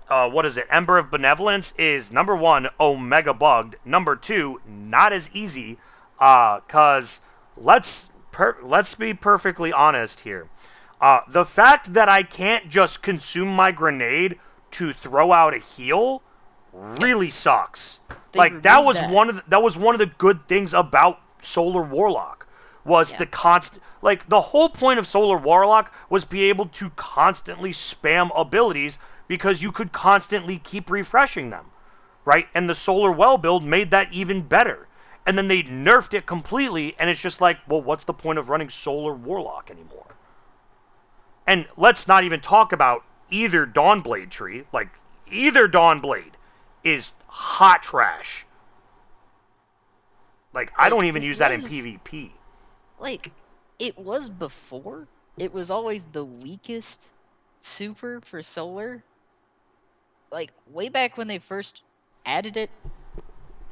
what is it? Ember of Benevolence is number one, omega bugged. Number two, not as easy, cause let's be perfectly honest here. The fact that I can't just consume my grenade to throw out a heal Yep. really sucks. They Like that removed was that. one of the good things about Solar Warlock was Yeah. the constant, like the whole point of Solar Warlock was be able to constantly spam abilities because you could constantly keep refreshing them, right? And the Solar Well build made that even better. And then they nerfed it completely, and it's just like, well, what's the point of running Solar Warlock anymore? And let's not even talk about either Dawnblade tree. Like, either Dawnblade is hot trash. Like, I Like don't even it use that in was PvP. like it was before. It was always the weakest super for solar. Like way back when they first added it,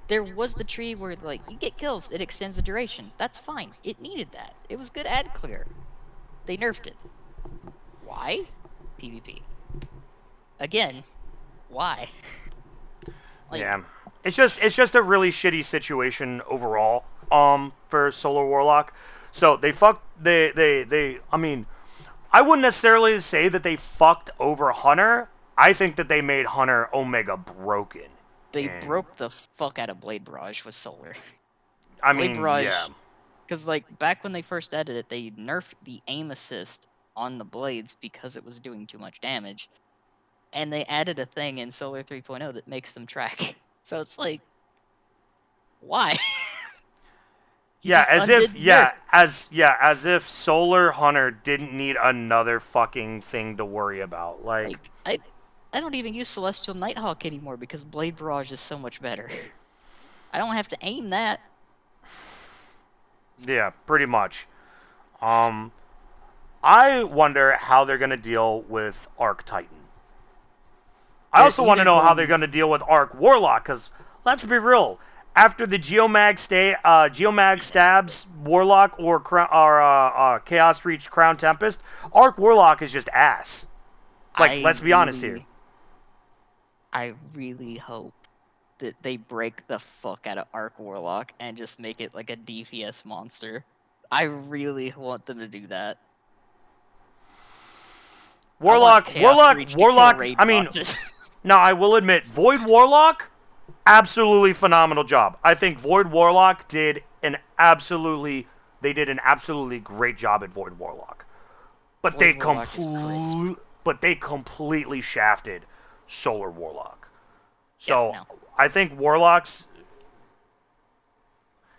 there was the tree where like you get kills, it extends the duration. That's fine. It needed that. It was good ad clear. They nerfed it. Why? PvP. Again, why? Like Yeah. It's just a really shitty situation overall, for Solar Warlock. So they I mean, I wouldn't necessarily say that they fucked over Hunter. I think that they made Hunter Omega broken. they And broke the fuck out of Blade Barrage with solar. I Blade mean, yeah. Barrage, because like back when they first added it, they nerfed the aim assist on the blades because it was doing too much damage, and they added a thing in Solar 3.0 that makes them track. So it's like, why? You Yeah, just undid the nerf. as if Solar Hunter didn't need another fucking thing to worry about. Like, Like I don't even use Celestial Nighthawk anymore because Blade Barrage is so much better. I don't have to aim that. yeah, pretty much. Um, I wonder how they're gonna deal with Arc Titan. I They're also want to either know how they're going gonna deal with Arc Warlock, because let's be real. After the Geomag stabs Warlock or Chaos Reach Crown Tempest, Arc Warlock is just ass. Like, I let's be honest here. really I really hope that they break the fuck out of Arc Warlock and just make it like a DPS monster. I really want them to do that. I want Chaos Reach to kill Warlock. raid I mean, bosses. now I will admit, Void Warlock, absolutely phenomenal job. I think Void Warlock they did an absolutely great job at Void Warlock. But Void Warlock is crisp. but they completely shafted Solar Warlock. Yeah, So no. I think Warlocks,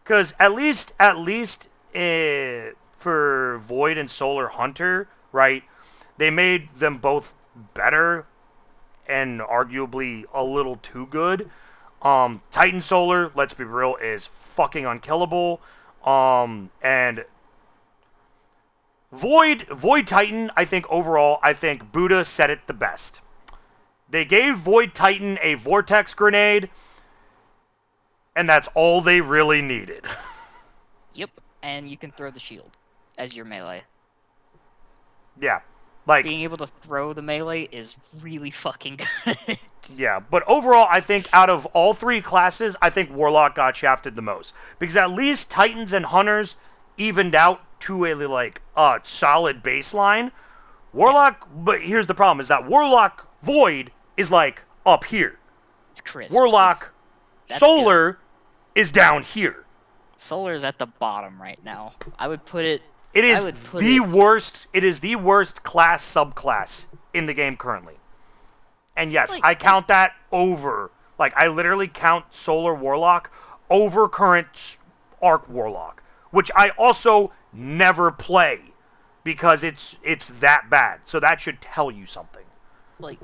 because for Void and Solar Hunter, right? They made them both better and arguably a little too good. Titan Solar, let's be real, is fucking unkillable. And Void Titan, I think Buddha said it the best. They gave Void Titan a Vortex grenade, and that's all they really needed. Yep, and you can throw the shield as your melee. Yeah, like, Being able to throw the melee is really fucking good. yeah, but overall, I think out of all three classes, I think Warlock got shafted the most, because at least Titans and Hunters evened out to a solid baseline. Warlock, but here's the problem: is that Warlock Void is like up here. It's crisp. Warlock That's good. Solar is down here. Solar is at the bottom right now. I would put it. It I is would put the it. worst. It is the worst class subclass in the game currently. And yes, Like, I count that over. Like, I literally count Solar Warlock over current Arc Warlock, which I also never play because it's that bad. So that should tell you something. It's like,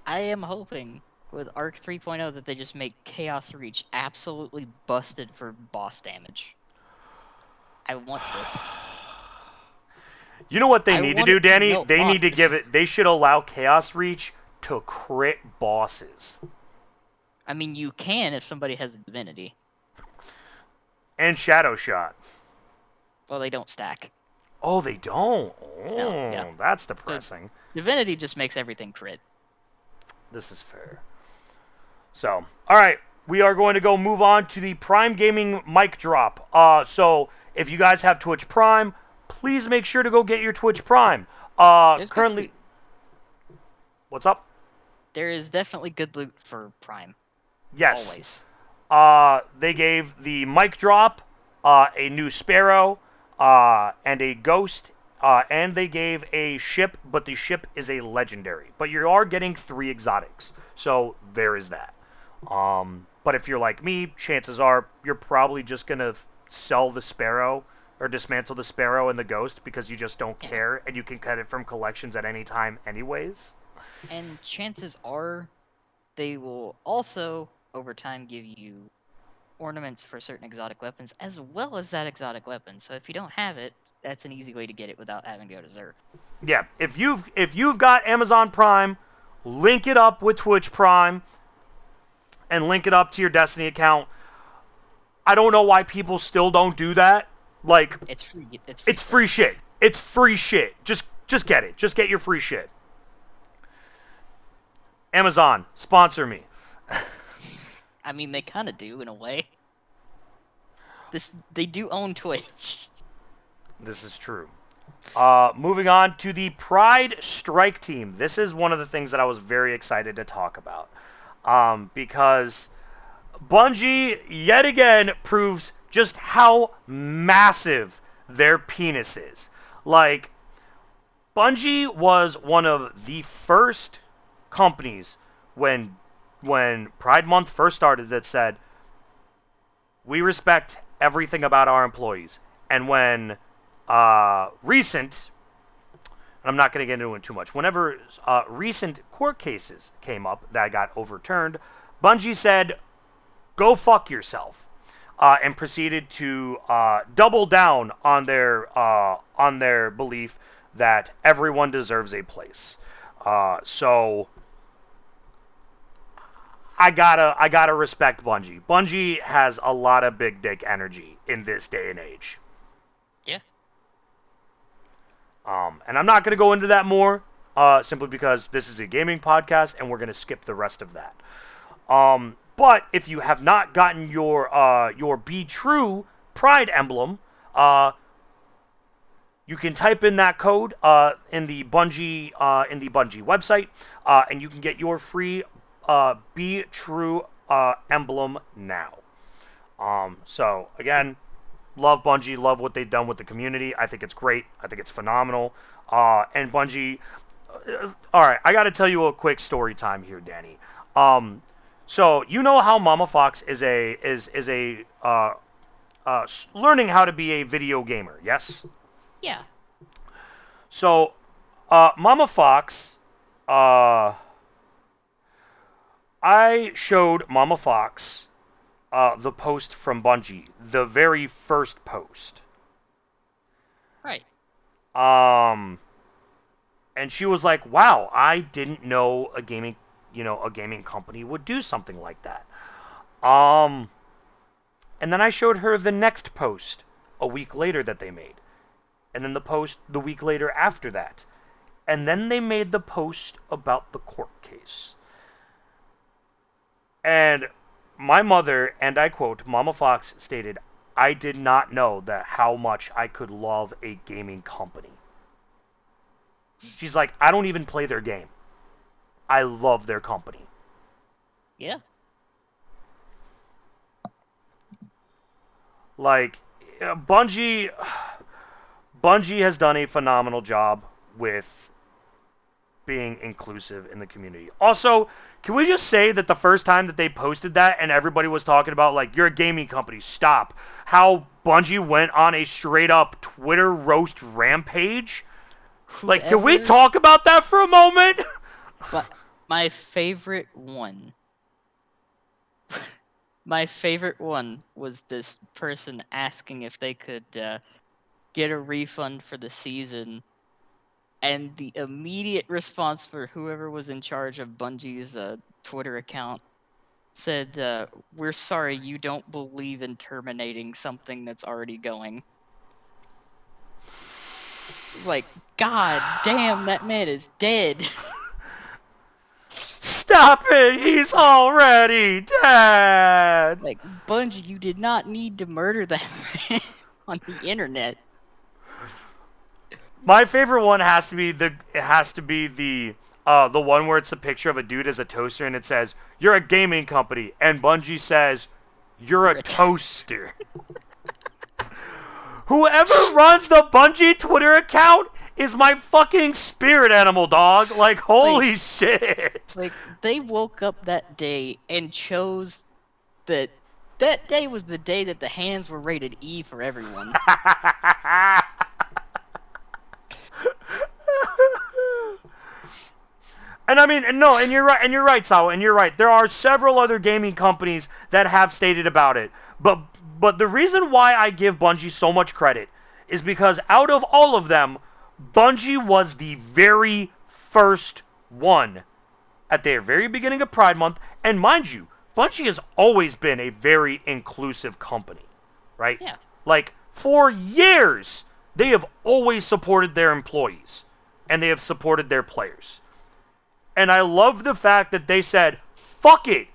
I am hoping with Arc 3.0 that they just make Chaos Reach absolutely busted for boss damage. I want this. You know what they I need to want do, it to Danny? melt They need to give it. bosses. They should allow Chaos Reach to crit bosses I mean, you can if somebody has a divinity. and Shadow Shot. Well, they don't stack. Oh, they don't. No, yeah. Oh, that's So depressing. divinity just makes everything crit. This is fair. So, all right, we are going to go move on to the Prime Gaming mic drop. So if you guys have Twitch Prime, please make sure to go get your Twitch Prime. There's good loot. Currently, what's up? There is definitely good loot for Prime. Yes. Always. They gave the mic drop, a new Sparrow, and a Ghost, and they gave a ship, but the ship is a legendary. But you are getting 3 exotics, so there is that. But if you're like me, chances are you're probably just gonna sell the Sparrow or dismantle the Sparrow and the Ghost because you just don't Yeah. care, and you can cut it from collections at any time, anyways. And chances are they will also, over time, give you ornaments for certain exotic weapons as well as that exotic weapon. So if you don't have it, that's an easy way to get it without having to go to Xur. Yeah, if you've got Amazon Prime, link it up with Twitch Prime and link it up to your Destiny account. I don't know why people still don't do that. Like, It's free. It's free it's free stuff. shit. It's free shit. Just get it. Just get your free shit. Amazon, sponsor me. I mean, they kind of do in a way. They do own Twitch. This is true. Moving on to the Pride Strike Team. This is one of the things that I was very excited to talk about. Because Bungie, yet again, proves just how massive their penis is. Like, Bungie was one of the first companies when Pride Month first started that said, we respect everything about our employees. And when recent, I'm not going to get into it too much, whenever recent court cases came up that got overturned, Bungie said, go fuck yourself. And proceeded to double down on their belief that everyone deserves a place. So I gotta respect Bungie. Bungie has a lot of big dick energy in this day and age. Yeah. And I'm not gonna go into that more, simply because this is a gaming podcast and we're gonna skip the rest of that. But if you have not gotten your Be True Pride emblem, you can type in that code in the Bungie website, and you can get your free Be True emblem now. So again, love Bungie, love what they've done with the community. I think it's great. I think it's phenomenal. And Bungie, all right, I got to tell you a quick story time here, Danny. So you know how Mama Fox is learning how to be a video gamer, yes? Yeah. So Mama Fox, uh, I showed Mama Fox the post from Bungie, the very first post. Right. Um, and she was like, "Wow, I didn't know a gaming company would do something like that." Um, and then I showed her the next post a week later that they made, and then the post the week later after that, and then they made the post about the court case. And my mother, and I quote, Mama Fox stated, "I did not know that how much I could love a gaming company." She's like, "I don't even play their game. I love their company." Yeah. Like, Bungie Bungie has done a phenomenal job with being inclusive in the community. Also, can we just say that the first time that they posted that and everybody was talking about, like, you're a gaming company, stop, how Bungie went on a straight up Twitter roast rampage? Like, can we Whoever. talk about that for a moment? But my favorite one. My favorite one was this person asking if they could get a refund for the season And the immediate response for whoever was in charge of Bungie's Twitter account said, "We're sorry, you don't believe in terminating something that's already going." It's like, God damn, that man is dead. Stop it! He's already dead! Like, Bungie, you did not need to murder that man on the internet. My favorite one has to be the one where it's a picture of a dude as a toaster and it says, "You're a gaming company," and Bungie says, "You're a toaster." Whoever runs the Bungie Twitter account is my fucking spirit animal, dog. Like, holy shit. Like, they woke up that day and chose that that day was the day that the hands were rated E for everyone. And I mean, no, and you're right, Sawa, and you're right. There are several other gaming companies that have stated about it, but the reason why I give Bungie so much credit is because out of all of them, Bungie was the very first one at the very beginning of Pride Month, and mind you, Bungie has always been a very inclusive company, right? Yeah. Like for years, they have always supported their employees, and they have supported their players. And I love the fact that they said, fuck it.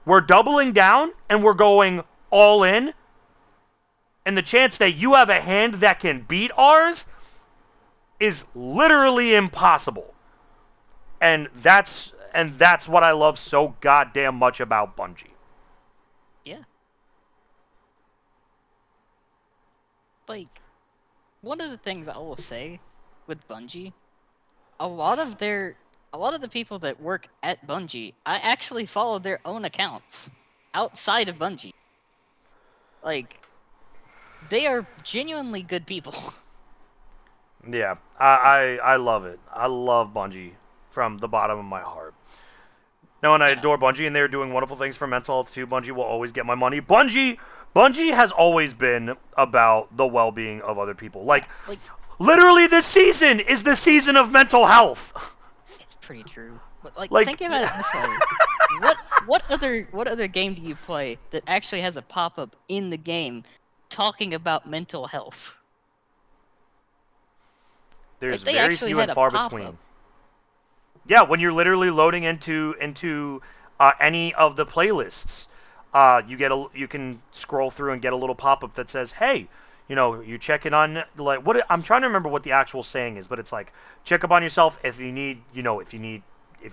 We're doubling down and we're going all in. And the chance that you have a hand that can beat ours is literally impossible. And that's what I love so goddamn much about Bungie. Yeah. Like, one of the things I will say with Bungie, a lot of the people that work at Bungie, I actually follow their own accounts outside of Bungie. Like, they are genuinely good people. Yeah, I love it. I love Bungie from the bottom of my heart. No, and I Yeah. adore Bungie, and they're doing wonderful things for mental health too. Bungie will always get my money. Bungie has always been about the well-being of other people. Like, Like, literally, this season is the season of mental health. it's pretty true. But like, Like, think about it this way: what other game do you play that actually has a pop-up in the game talking about mental health? there's Like, they very actually few had and a far pop-up. between. Yeah, when you're literally loading into any of the playlists, you can scroll through and get a little pop-up that says, "Hey, you check in on like what I'm trying to remember what the actual saying is, but it's like check up on yourself if you need, if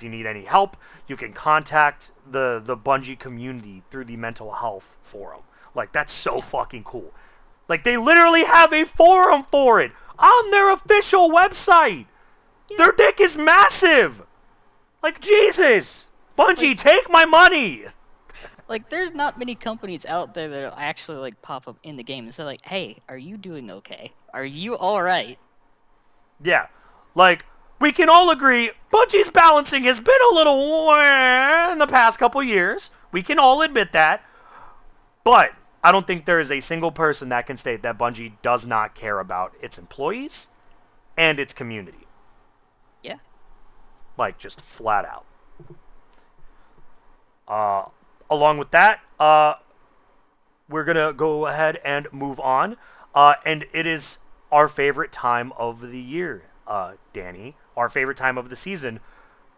you need any help, you can contact the Bungie community through the mental health forum." Like that's so Yeah. fucking cool. Like they literally have a forum for it on their official website. Yeah. Their dick is massive. Like Jesus, Bungie, Like, take my money. there's not many companies out there that actually like pop up in the game and say like, "Hey, are you doing okay? Are you all right?" Yeah, like we can all agree, Bungie's balancing has been a little in the past couple years. We can all admit that, but I don't think there is a single person that can state that Bungie does not care about its employees and its community. Yeah. Like just flat out. Uh, Along with that, we're gonna go ahead and move on. And it is our favorite time of the year, Danny. Our favorite time of the season.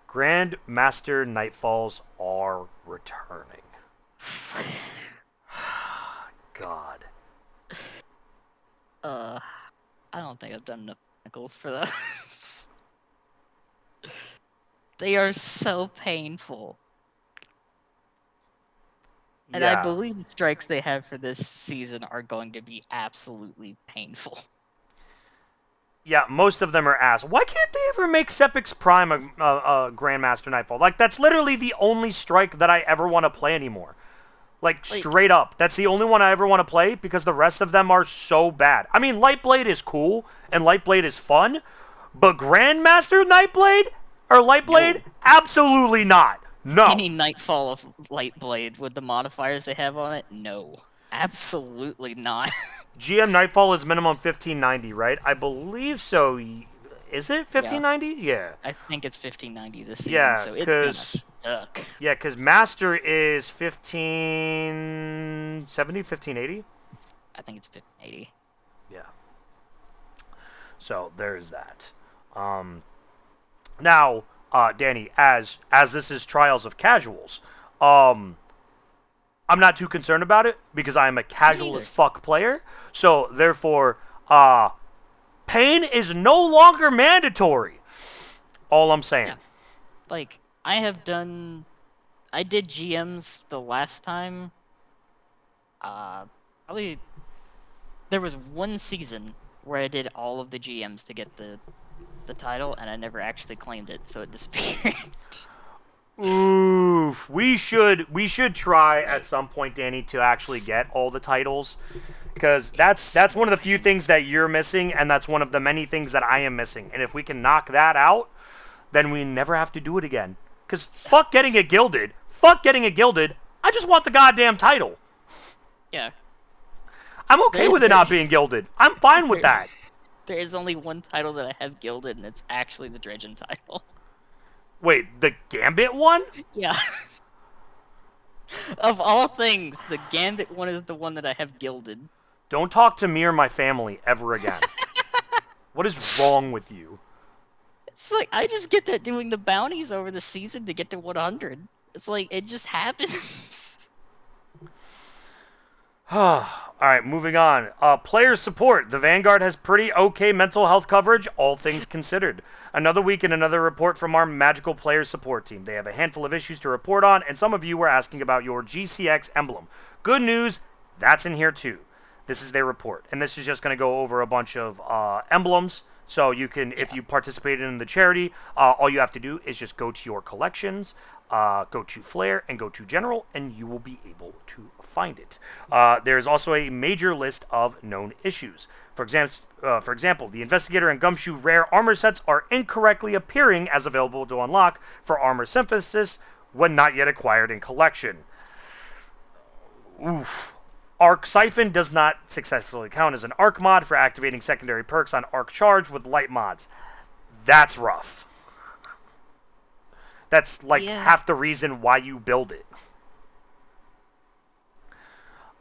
Grandmaster Nightfalls are returning. God. Uh, I don't think I've done enough technicals for those. They are so painful. And I Yeah. believe the strikes they have for this season are going to be absolutely painful. Yeah, most of them are ass. Why can't they ever make Sepix Prime a Grandmaster Nightfall? Like, that's literally the only strike that I ever want to play anymore. Like, Like, straight up. That's the only one I ever want to play because the rest of them are so bad. I mean, Lightblade is cool and Lightblade is fun, but Grandmaster Nightblade or Lightblade? no. Absolutely not. No. Any Nightfall of Lightblade with the modifiers they have on it? No. Absolutely not. GM Nightfall is minimum 1590, right? I believe so. Is it Yeah, 1590? Yeah. I think it's 1590 this season, Yeah, so it's gonna cuz suck. yeah, cuz Master is 1570, 1580. I think it's 1580. Yeah. So there's that. Um, Now, Danny, as this is Trials of Casuals, um, I'm not too concerned about it because I am a Me casual neither. as fuck player. So therefore, uh, pain is no longer mandatory. All I'm saying. Yeah, like I did GMs the last time. Uh, Probably there was one season where I did all of the GMs to get the title, and I never actually claimed it, so it disappeared. Oof. We should try at some point, Danny, to actually get all the titles because It's that's such one of a the few pain. things that you're missing, and that's one of the many things that I am missing. And if we can knock that out, then we never have to do it again. Because fuck getting It's, it gilded. Fuck getting it gilded. I just want the goddamn title. yeah, I'm okay there, with it there, not being gilded. I'm fine with there, that. there is only one title that I have gilded, and it's actually the Dredgen title. Wait, the Gambit one? Yeah, of all things, the Gambit one is the one that I have gilded. Don't talk to me or my family ever again. What is wrong with you? It's like I just get that doing the bounties over the season to get to 100. It's like it just happens. Alright, moving on. Player support. The Vanguard has pretty okay mental health coverage, all things considered. Another week and another report from our magical player support team. They have a handful of issues to report on, and some of you were asking about your GCX emblem. Good news, that's in here too. This is their report, and this is just going to go over a bunch of emblems. So you can, if Yeah. you participated in the charity, all you have to do is just go to your collections, go to Flare, and go to General, and you will be able to find it. There's also a major list of known issues. For example, the Investigator and Gumshoe rare armor sets are incorrectly appearing as available to unlock for armor synthesis when not yet acquired in collection. Oof. Arc Siphon does not successfully count as an arc mod for activating secondary perks on arc charge with light mods. That's rough. That's like Yeah. half the reason why you build it.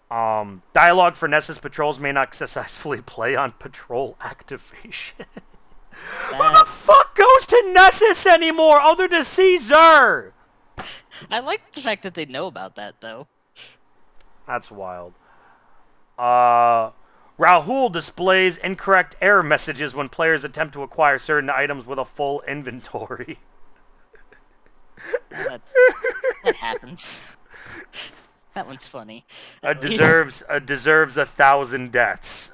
Dialogue for Nessus patrols may not successfully play on patrol activation. Who the That fuck goes to Nessus anymore other than Caesar? I like the fact that they know about that though. That's wild. Uh, Rahul displays incorrect error messages when players attempt to acquire certain items with a full inventory. That happens. That one's funny. A At least. deserves 1,000 deaths.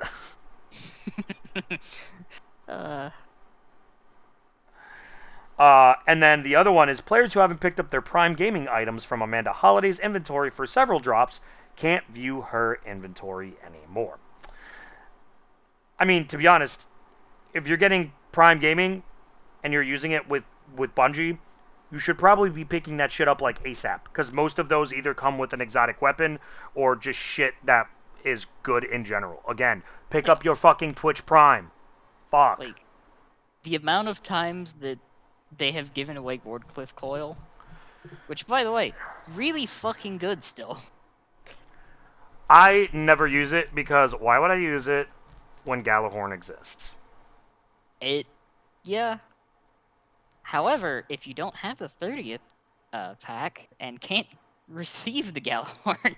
uh And then the other one is players who haven't picked up their Prime Gaming items from Amanda Holliday's inventory for several drops can't view her inventory anymore. I mean, to be honest, if you're getting Prime Gaming and you're using it with Bungie, you should probably be picking that shit up like ASAP because most of those either come with an exotic weapon or just shit that is good in general. Again, pick yeah, up your fucking Twitch Prime. Fuck. like the amount of times that they have given away Wardcliff Coil, which by the way, really fucking good still. I never use it because why would I use it when Galahorn exists? It yeah. However, if you don't have the 30th pack and can't receive the Galahorn,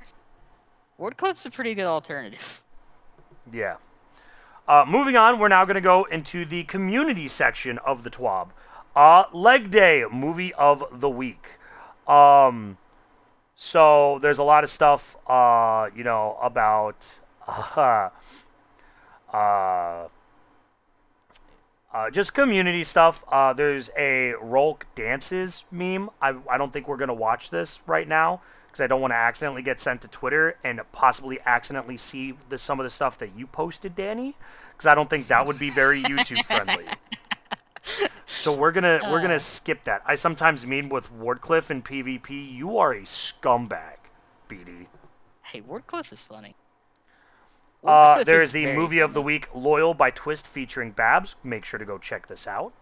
Wardcliff's a pretty good alternative. Yeah. Moving on, we're now going to go into the community section of the TWAB. Leg Day, movie of the week. So there's a lot of stuff, about uh, uh, just community stuff. There's a Rolk Dances meme. I don't think we're going to watch this right now because I don't want to accidentally get sent to Twitter and possibly accidentally see some of the stuff that you posted, Danny, because I don't think that would be very YouTube friendly. So we're gonna uh, skip that. I sometimes mean with Wardcliff in PvP, you are a scumbag, BD. hey, Wardcliff is funny. Woodcliff There's is the very movie of the funny. week, Loyal by Twist, featuring Babs. Make sure to go check this out.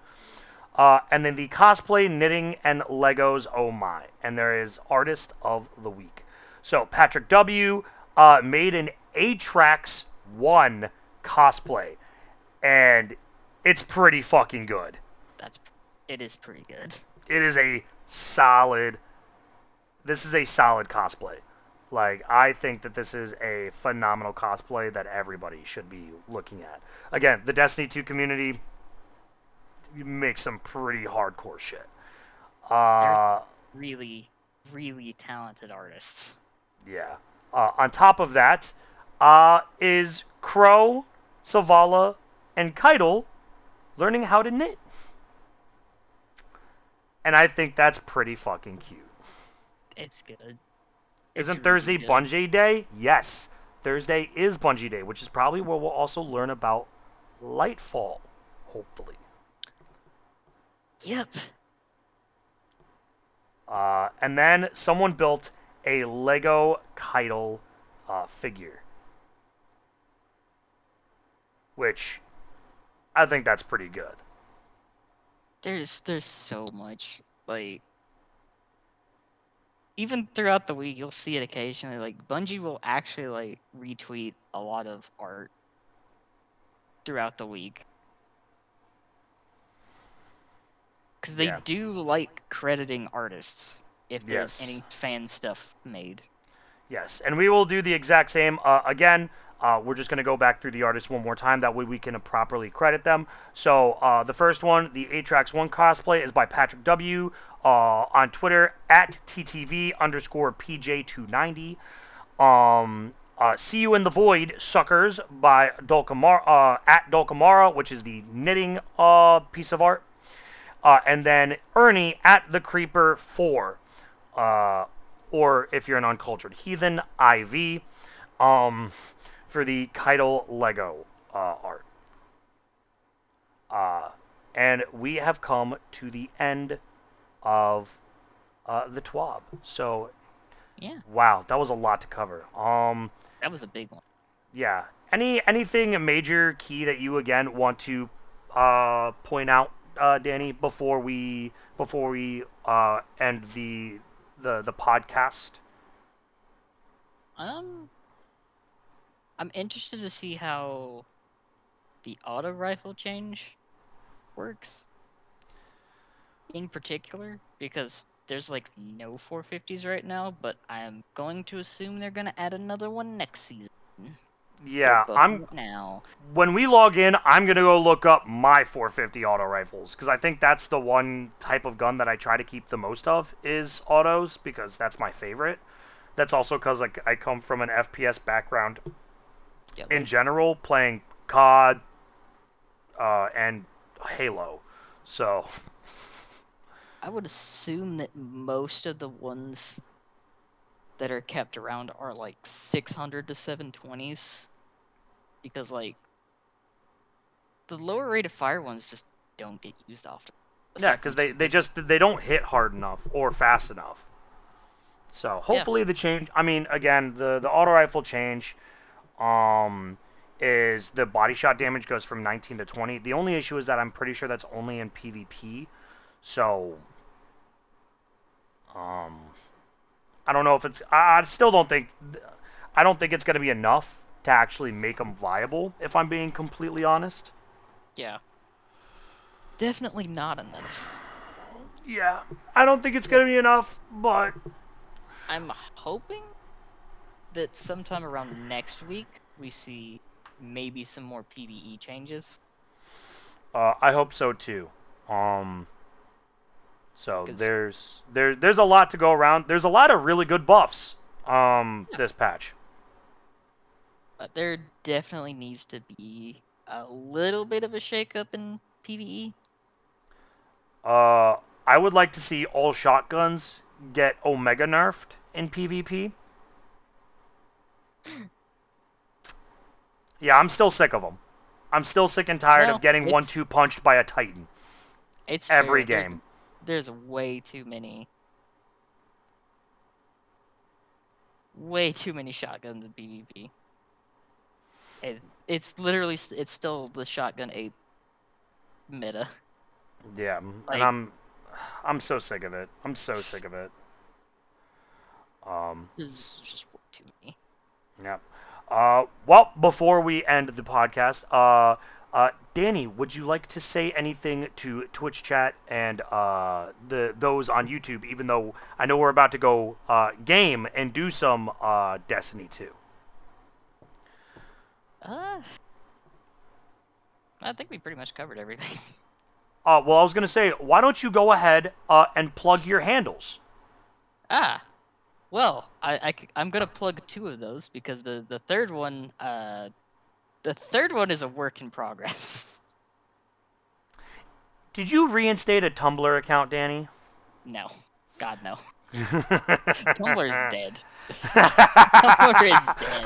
And then the cosplay, knitting, and Legos. Oh my! And there is artist of the week. So Patrick W. Made an Atrax One cosplay, and it's pretty fucking good. That's it is pretty good. It is a solid. This is a solid cosplay. Like, I think that this is a phenomenal cosplay that everybody should be looking at. Again, the Destiny 2 community makes some pretty hardcore shit. They're Uh, really, really talented artists. yeah. On top of that, is Crow, Savala, and Keitel learning how to knit. And I think that's pretty fucking cute. It's good. It's Isn't really Thursday good. Bungie Day? Yes. Thursday is Bungie Day, which is probably where we'll also learn about Lightfall, hopefully. Yep. And then someone built a Lego Keitel figure, which I think that's pretty good. There's so much, like, even throughout the week you'll see it occasionally. Like, Bungie will actually like retweet a lot of art throughout the week because they Yeah. do like crediting artists if there's Yes. any fan stuff made. Yes. And we will do the exact same again. We're just going to go back through the artists one more time. That way we can properly credit them. So the first one, the Atrax 1 cosplay, is by Patrick W. On Twitter at TTV underscore PJ290. See You in the Void, Suckers by Dulcamara, at Dulcamara, which is the knitting piece of art. And then Ernie at the Creeper 4. Or if you're an uncultured heathen, IV. Um, for the Keitel Lego art. And we have come to the end of the TWAB. So, Yeah, wow, that was a lot to cover. that was a big one. Yeah. Anything major key that you again want to point out, Danny, before we end the podcast? Um, I'm interested to see how the auto rifle change works in particular because there's like no 450s right now, but I'm going to assume they're gonna add another one next season. They're Yeah, buffing I'm it now. when we log in, I'm gonna go look up my 450 auto rifles because I think that's the one type of gun that I try to keep the most of is autos because that's my favorite. That's also because like I come from an FPS background Yeah, in like general, playing COD and Halo. So I would assume that most of the ones that are kept around are like 600 to 720s because like the lower rate of fire ones just don't get used often yeah, aside because from they supers. just they don't hit hard enough or fast enough. So Yeah, hopefully the change. I mean, again, the auto rifle change um, is the body shot damage goes from 19 to 20. The only issue is that I'm pretty sure that's only in PvP. So um, I don't know if it's. I still don't think. I don't think it's going to be enough to actually make them viable. If I'm being completely honest. yeah, definitely not enough. Yeah, I don't think it's But going to be enough, but I'm hoping that sometime around next week we see maybe some more PvE changes I hope so too. Um, so because there's a lot to go around. There's a lot of really good buffs. yeah, This patch. but there definitely needs to be a little bit of a shakeup in PvE. Uh, I would like to see all shotguns get Omega nerfed in PvP. Yeah, I'm still sick of them. I'm still sick and tired of Well, getting it's 1-2 punched by a Titan it's every true. game. There's way too many shotguns in PvP. It's literally it's still the shotgun ape meta. Yeah, and Like, I'm so sick of it. I'm so sick of it. there's just way too many. Yeah. Well, before we end the podcast, Danny, would you like to say anything to Twitch chat and the those on YouTube? Even though I know we're about to go game and do some Destiny 2. Uh, I think we pretty much covered everything. Well, I was gonna say, why don't you go ahead and plug your handles? Ah, well, I'm gonna plug two of those because the third one is a work in progress. Did you reinstate a Tumblr account, Danny? No, God no. Tumblr is dead. Tumblr is dead.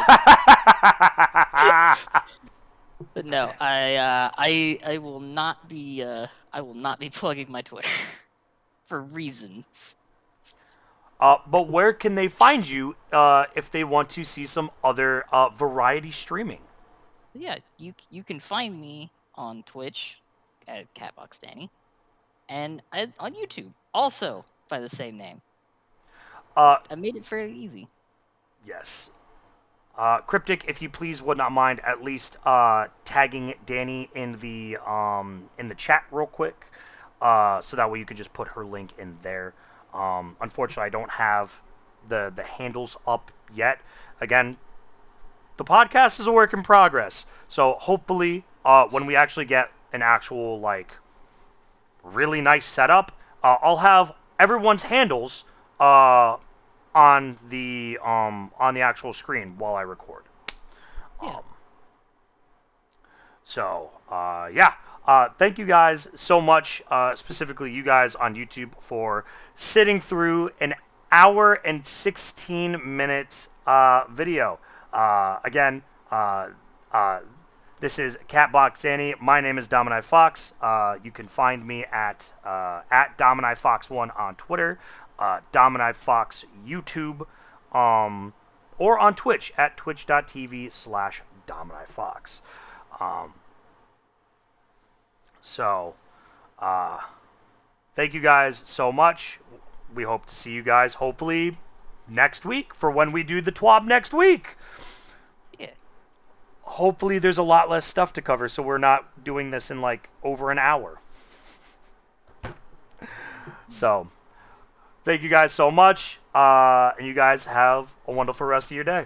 But no, I will not be I will not be plugging my Twitter for reasons. But where can they find you if they want to see some other variety streaming? Yeah, you can find me on Twitch at CatboxDanny and on YouTube also by the same name. Uh, I made it fairly easy. yes. Cryptic, if you please would not mind at least tagging Danny in the chat real quick, so that way you could just put her link in there. Unfortunately, I don't have the handles up yet. Again, the podcast is a work in progress, so hopefully, when we actually get an actual like really nice setup, I'll have everyone's handles uh, on the actual screen while I record. Yeah. Um, yeah. Thank you guys so much, specifically you guys on YouTube, for sitting through an hour and 16 minute video. Again, uh, this is Catbox Danny. My name is Domini Fox. You can find me at Domini Fox1 on Twitter, Domini Fox YouTube, or on Twitch at twitch.tv/Domini Fox. Um, so, uh, thank you guys so much. We hope to see you guys hopefully next week for when we do the TWAB next week. Yeah. Hopefully, there's a lot less stuff to cover, so we're not doing this in like over an hour. So, thank you guys so much, and you guys have a wonderful rest of your day.